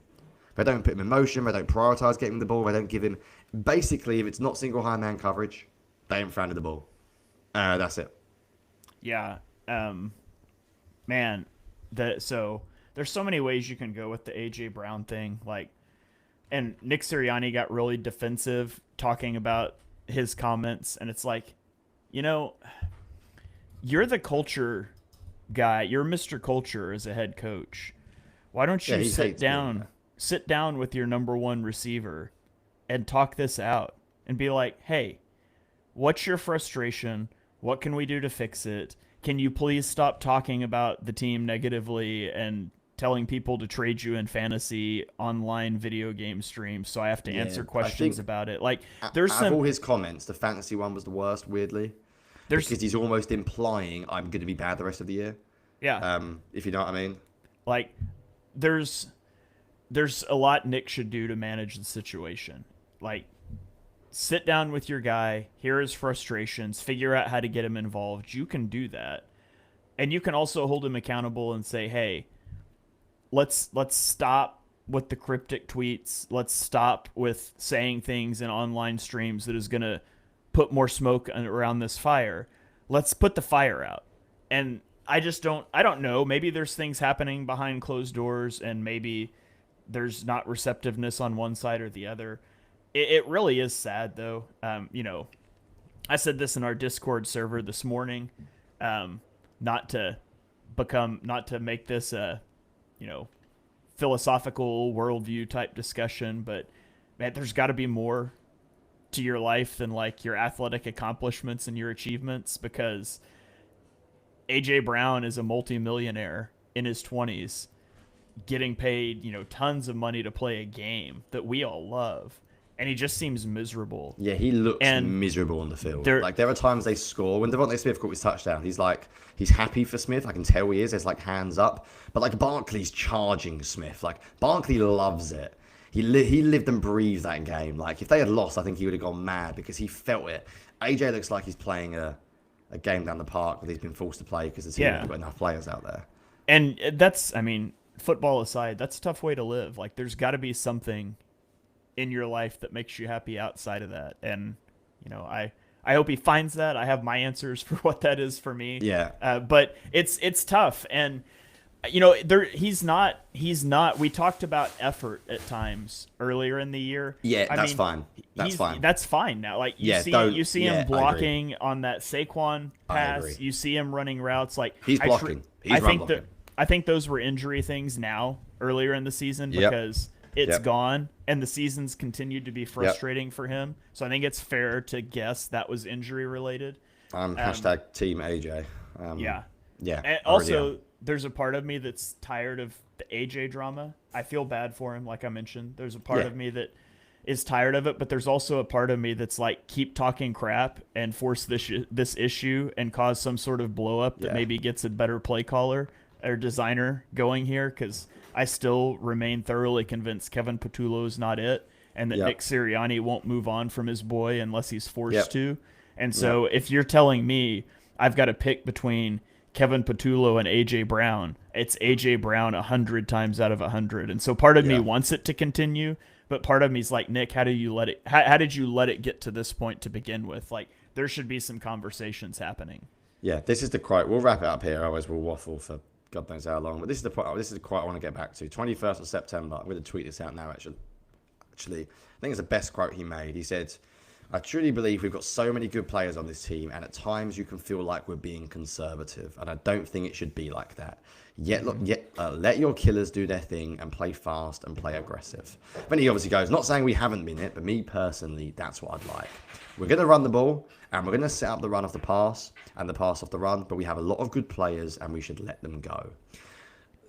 They don't put him in motion. They don't prioritize getting the ball. They don't give him, basically, if it's not single high man coverage, they ain't fronted the ball. That's it. Yeah. Man, so there's so many ways you can go with the AJ Brown thing. Like, and Nick Sirianni got really defensive talking about his comments, and it's like, you know, you're the culture guy. You're Mr. Culture as a head coach. Why don't you sit down with your number 1 receiver and talk this out? and be like, hey, what's your frustration? What can we do to fix it? Can you please stop talking about the team negatively and telling people to trade you in fantasy online video game streams so I have to Yeah, answer I questions think about it? Like, there's out of some, all his comments, the fantasy one was the worst, weirdly, there's, because he's almost implying I'm going to be bad the rest of the year. yeah, If you know what I mean. like, there's, there's a lot Nick should do to manage the situation. Like, sit down with your guy, hear his frustrations, figure out how to get him involved. You can do that. And you can also hold him accountable and say, "Hey, let's stop with the cryptic tweets. Let's stop with saying things in online streams that is going to put more smoke around this fire. Let's put the fire out." And I don't know, maybe there's things happening behind closed doors and maybe there's not receptiveness on one side or the other. It really is sad though. I said this in our Discord server this morning. Not to not to make this a, philosophical worldview type discussion, but man, there's got to be more to your life than like your athletic accomplishments and your achievements, because AJ Brown is a multimillionaire in his 20s getting paid, tons of money to play a game that we all love. And he just seems miserable. Yeah, he looks And miserable on the field. there, Like, there are times they score. When Devontae Smith caught his touchdown, he's happy for Smith. I can tell he is. There's like hands up. But like Barkley's charging Smith. Like, Barkley loves it. He lived and breathed that game. Like, if they had lost, I think he would have gone mad because he felt it. AJ looks like he's playing a game down the park that he's been forced to play because the team hasn't got enough players out there. And that's, I mean, football aside, that's a tough way to live. Like, there's got to be something in your life that makes you happy outside of that. And, I hope he finds that. I have my answers for what that is for me. Yeah. But it's tough. And, he's not, we talked about effort at times earlier in the year. Yeah, that's fine. That's fine. That's fine now. Like, you see him blocking on that Saquon pass. You see him running routes. Like, he's blocking. He's run blocking. I think those were injury things now earlier in the season because it's gone and the season's continued to be frustrating for him. So I think it's fair to guess that was injury related. Hashtag Team AJ. Yeah. Yeah. And also, there's a part of me that's tired of the AJ drama. I feel bad for him, like I mentioned. There's a part of me that is tired of it, but there's also a part of me that's like, keep talking crap and force this issue and cause some sort of blow up that maybe gets a better play caller or designer going here, because I still remain thoroughly convinced Kevin Patullo is not it, and that Nick Sirianni won't move on from his boy unless he's forced to. And so if you're telling me I've got to pick between Kevin Patullo and AJ Brown, it's AJ Brown 100 times out of 100. And so part of me wants it to continue, but part of me is like, Nick, how did you let it get to this point to begin with? Like, there should be some conversations happening. Yeah, this is the quote. We'll wrap it up here, otherwise we'll waffle for God knows how long. But this is the point. This is the quote I want to get back to. 21st of September. I'm going to tweet this out now, actually. I think it's the best quote he made. He said, "I truly believe we've got so many good players on this team, and at times you can feel like we're being conservative, and I don't think it should be like that. Let your killers do their thing and play fast and play aggressive." Then he obviously goes, "Not saying we haven't been it, but me personally, that's what I'd like. We're going to run the ball, and we're going to set up the run off the pass and the pass off the run, but we have a lot of good players, and we should let them go."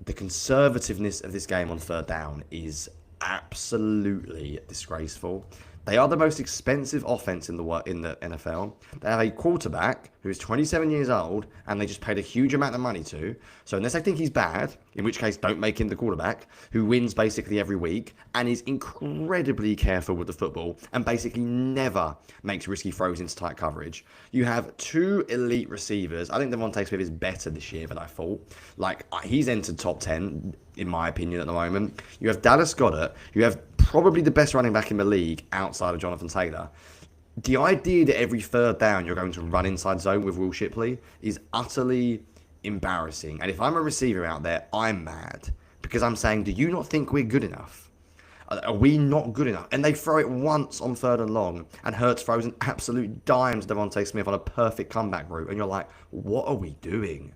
The conservativeness of this game on third down is absolutely disgraceful. They are the most expensive offense in the NFL. They have a quarterback who is 27 years old, and they just paid a huge amount of money to. So unless they think he's bad, in which case don't make him the quarterback, who wins basically every week and is incredibly careful with the football and basically never makes risky throws into tight coverage. You have two elite receivers. I think Devontae Smith is better this year than I thought. Like, he's entered top 10, in my opinion, at the moment. You have Dallas Goedert. You have probably the best running back in the league outside of Jonathan Taylor. The idea that every third down you're going to run inside zone with Will Shipley is utterly embarrassing. And if I'm a receiver out there, I'm mad. Because I'm saying, do you not think we're good enough? Are we not good enough? And they throw it once on third and long, and Hurts throws an absolute dime to Devontae Smith on a perfect comeback route. And you're like, what are we doing?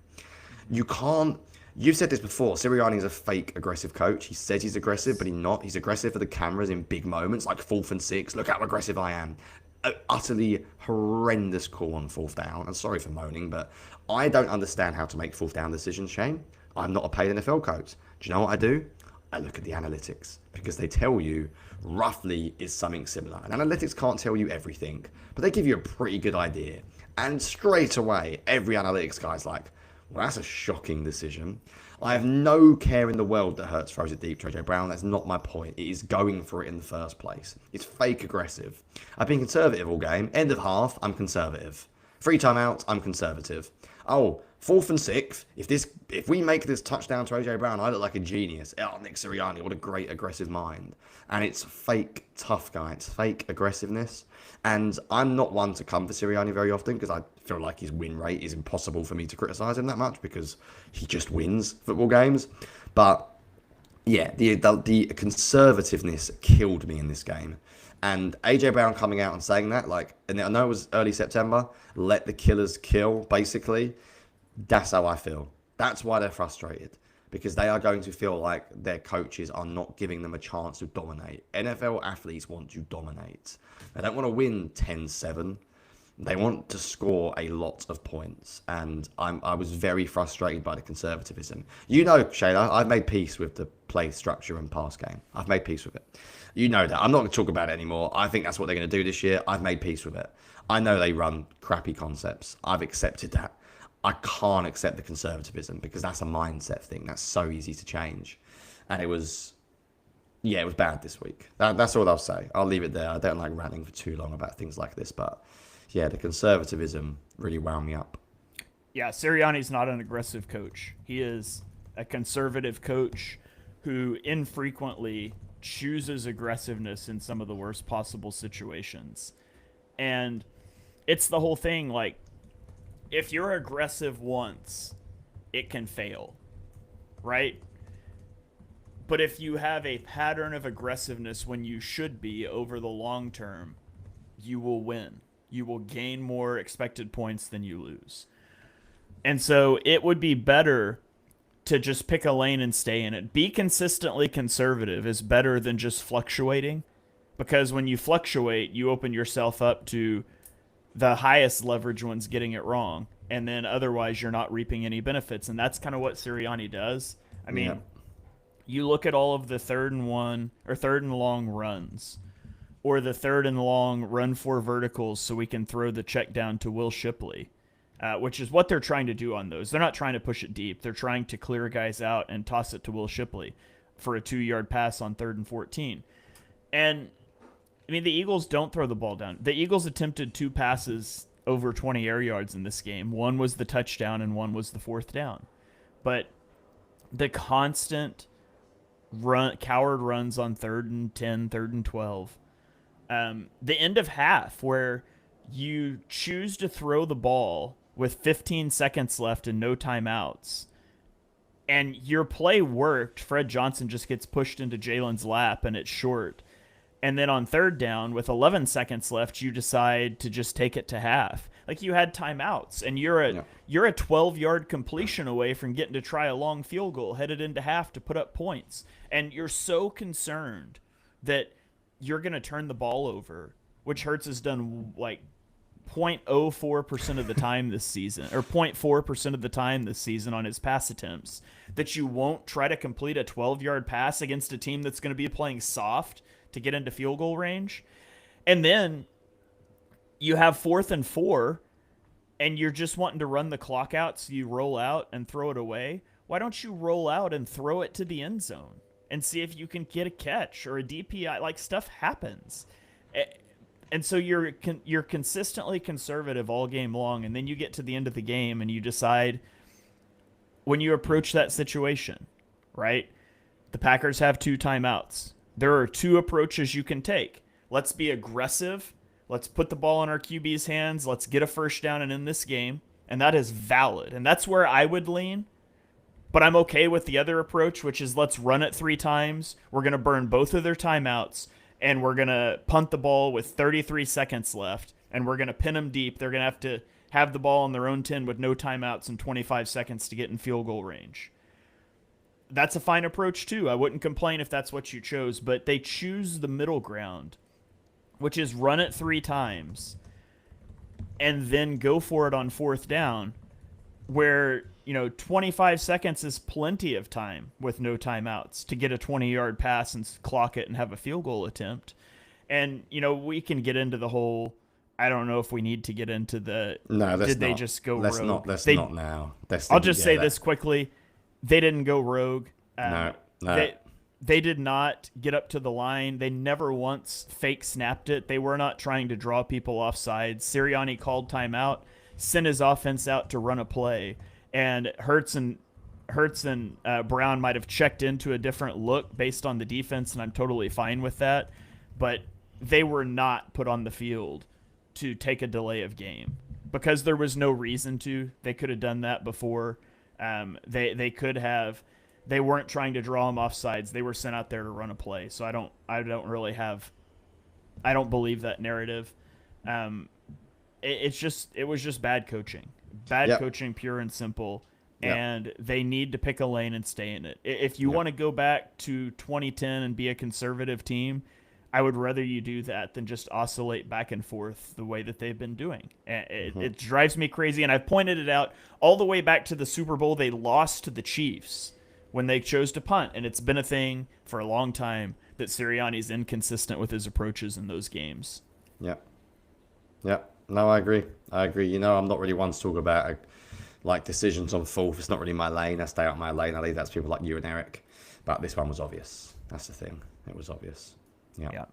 You can't. You've said this before. Sirianni is a fake aggressive coach. He says he's aggressive, but he's not. He's aggressive for the cameras in big moments, like 4th and 6. Look how aggressive I am. an utterly horrendous call on fourth down. And sorry for moaning, but I don't understand how to make fourth down decisions, Shane. I'm not a paid NFL coach. Do you know what I do? I look at the analytics because they tell you roughly is something similar. And analytics can't tell you everything, but they give you a pretty good idea. And straight away, every analytics guy's like, well, that's a shocking decision. I have no care in the world that Hurts throws it deep to AJ Brown. That's not my point. It is going for it in the first place. It's fake aggressive. I've been conservative all game. End of half, I'm conservative. 3 timeouts, I'm conservative. Oh, 4th and 6th. If we make this touchdown to AJ Brown, I look like a genius. Oh, Nick Sirianni, what a great aggressive mind. And it's fake tough guy. It's fake aggressiveness. And I'm not one to come for Sirianni very often because I feel like his win rate is impossible for me to criticise him that much because he just wins football games. But yeah, the conservativeness killed me in this game. And AJ Brown coming out and saying that, like, and I know it was early September, let the killers kill, basically. That's how I feel. That's why they're frustrated. Because they are going to feel like their coaches are not giving them a chance to dominate. NFL athletes want to dominate. They don't want to win 10-7. They want to score a lot of points. And I was very frustrated by the conservatism. You know, Shayla, I've made peace with the play structure and pass game. I've made peace with it. You know that. I'm not going to talk about it anymore. I think that's what they're going to do this year. I've made peace with it. I know they run crappy concepts. I've accepted that. I can't accept the conservatism because that's a mindset thing. That's so easy to change. And it was bad this week. That's all I'll say. I'll leave it there. I don't like ranting for too long about things like this. But yeah, the conservatism really wound me up. Yeah, Sirianni's not an aggressive coach. He is a conservative coach who infrequently chooses aggressiveness in some of the worst possible situations. And it's the whole thing, like, if you're aggressive once, it can fail, right? But if you have a pattern of aggressiveness when you should be over the long term, you will win. You will gain more expected points than you lose. And so it would be better to just pick a lane and stay in it. Be consistently conservative is better than just fluctuating, because when you fluctuate, you open yourself up to the highest leverage ones getting it wrong, and then otherwise you're not reaping any benefits. And that's kind of what Sirianni does. I mean, you look at all of the 3rd and 1 or 3rd and long runs, or the 3rd and long run 4 verticals so we can throw the check down to Will Shipley, which is what they're trying to do on those. They're not trying to push it deep. They're trying to clear guys out and toss it to Will Shipley for a 2-yard pass on 3rd and 14. And I mean, the Eagles don't throw the ball down. The Eagles attempted 2 passes over 20 air yards in this game. One was the touchdown and one was the 4th down. But the constant coward runs on 3rd and 10, 3rd and 12. The end of half where you choose to throw the ball with 15 seconds left and no timeouts, and your play worked. Fred Johnson just gets pushed into Jalen's lap and it's short. And then on 3rd down with 11 seconds left, you decide to just take it to half. Like, you had timeouts, and you're a 12-yard completion away from getting to try a long field goal headed into half to put up points. And you're so concerned that you're going to turn the ball over, which Hurts has done like 0.04% of the time this season, or 0.4% of the time this season on his pass attempts, that you won't try to complete a 12-yard pass against a team that's going to be playing soft to get into field goal range. And then you have 4th and 4, and you're just wanting to run the clock out, so you roll out and throw it away. Why don't you roll out and throw it to the end zone and see if you can get a catch or a DPI? Like, stuff happens. And so you're consistently conservative all game long, and then you get to the end of the game and you decide, when you approach that situation, right? The Packers have 2 timeouts. There are 2 approaches you can take. Let's be aggressive. Let's put the ball in our QB's hands. Let's get a 1st down and end this game. And that is valid. And that's where I would lean. But I'm okay with the other approach, which is let's run it 3 times. We're going to burn both of their timeouts. And we're going to punt the ball with 33 seconds left. And we're going to pin them deep. They're going to have the ball on their own 10 with no timeouts and 25 seconds to get in field goal range. That's a fine approach too. I wouldn't complain if that's what you chose, but they choose the middle ground which is run it 3 times and then go for it on 4th down, where 25 seconds is plenty of time with no timeouts to get a 20-yard pass and clock it and have a field goal attempt. And we can get into the whole, I don't know if we need to get into the no, did they just go rogue. Let's not now. I'll just say this quickly. They didn't go rogue. No. They did not get up to the line. They never once fake snapped it. They were not trying to draw people off sides. Sirianni called timeout, sent his offense out to run a play, and Hurts and Brown might have checked into a different look based on the defense, and I'm totally fine with that. But they were not put on the field to take a delay of game because there was no reason to. They could have done that before. They could have. They weren't trying to draw them off sides. They were sent out there to run a play. So I don't believe that narrative. It was just bad coaching. Coaching, pure and simple. Yep. And they need to pick a lane and stay in it. If you want to go back to 2010 and be a conservative team, I would rather you do that than just oscillate back and forth the way that they've been doing. It drives me crazy, and I've pointed it out all the way back to the Super Bowl. They lost to the Chiefs when they chose to punt, and it's been a thing for a long time that Sirianni's inconsistent with his approaches in those games. Yeah. No, I agree. I'm not really one to talk about decisions on 4th. It's not really my lane. I stay out my lane. I leave that to people like you and Eric. But this one was obvious. That's the thing. It was obvious. Yeah.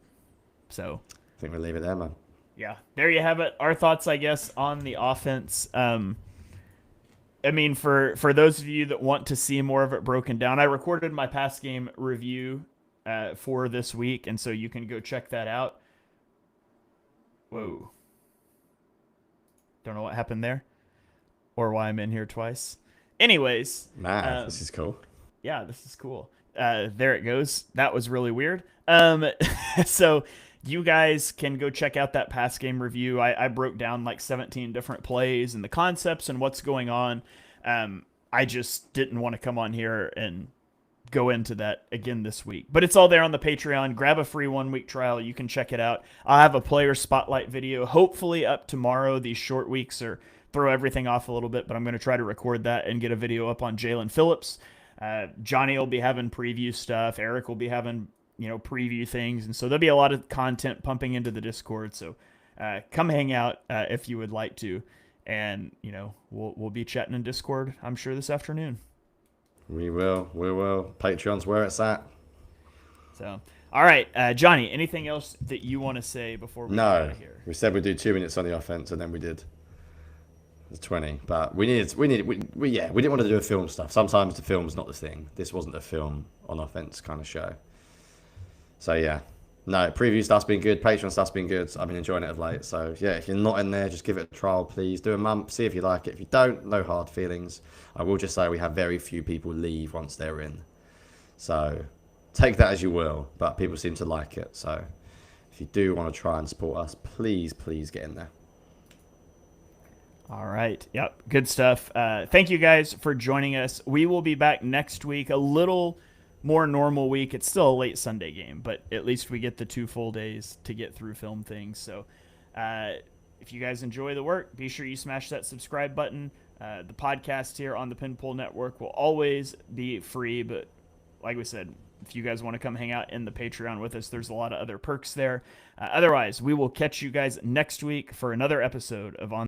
So I think we'll leave it there, man. Yeah. There you have it. Our thoughts, I guess, on the offense. I mean, for those of you that want to see more of it broken down, I recorded my past game review for this week, and so you can go check that out. Whoa. Don't know what happened there or why I'm in here twice. Anyways. This is cool. Yeah, this is cool. There it goes. That was really weird. So you guys can go check out that past game review. I broke down like 17 different plays and the concepts and what's going on. I just didn't want to come on here and go into that again this week. But it's all there on the Patreon. Grab a free 1-week trial. You can check it out. I'll have a player spotlight video hopefully up tomorrow. These short weeks throw everything off a little bit, but I'm going to try to record that and get a video up on Jaylen Phillips. Jonny will be having preview stuff. Eric will be having preview things, and so there'll be a lot of content pumping into the Discord. So come hang out if you would like to, and we'll be chatting in Discord, I'm sure, this afternoon. We will. Patreon's where it's at. So, all right, Jonny, anything else that you want to say before we get out of here? We said we'd do 2 minutes on the offense, and then we did 20. But we didn't want to do a film stuff. Sometimes the film's not the thing. This wasn't a film on offense kind of show. So yeah, no, preview stuff's been good. Patreon stuff's been good. I've been enjoying it of late. So yeah, if you're not in there, just give it a trial, please. Do a month, see if you like it. If you don't, no hard feelings. I will just say we have very few people leave once they're in. So take that as you will, but people seem to like it. So if you do want to try and support us, please get in there. All right. Yep. Good stuff. Thank you guys for joining us. We will be back next week, a little more normal week. It's still a late Sunday game, but at least we get the 2 full days to get through film things. So if you guys enjoy the work, be sure you smash that subscribe button. The podcast here on the Pinpool Network will always be free, but like we said, if you guys want to come hang out in the Patreon with us, there's a lot of other perks there. Otherwise, we will catch you guys next week for another episode of On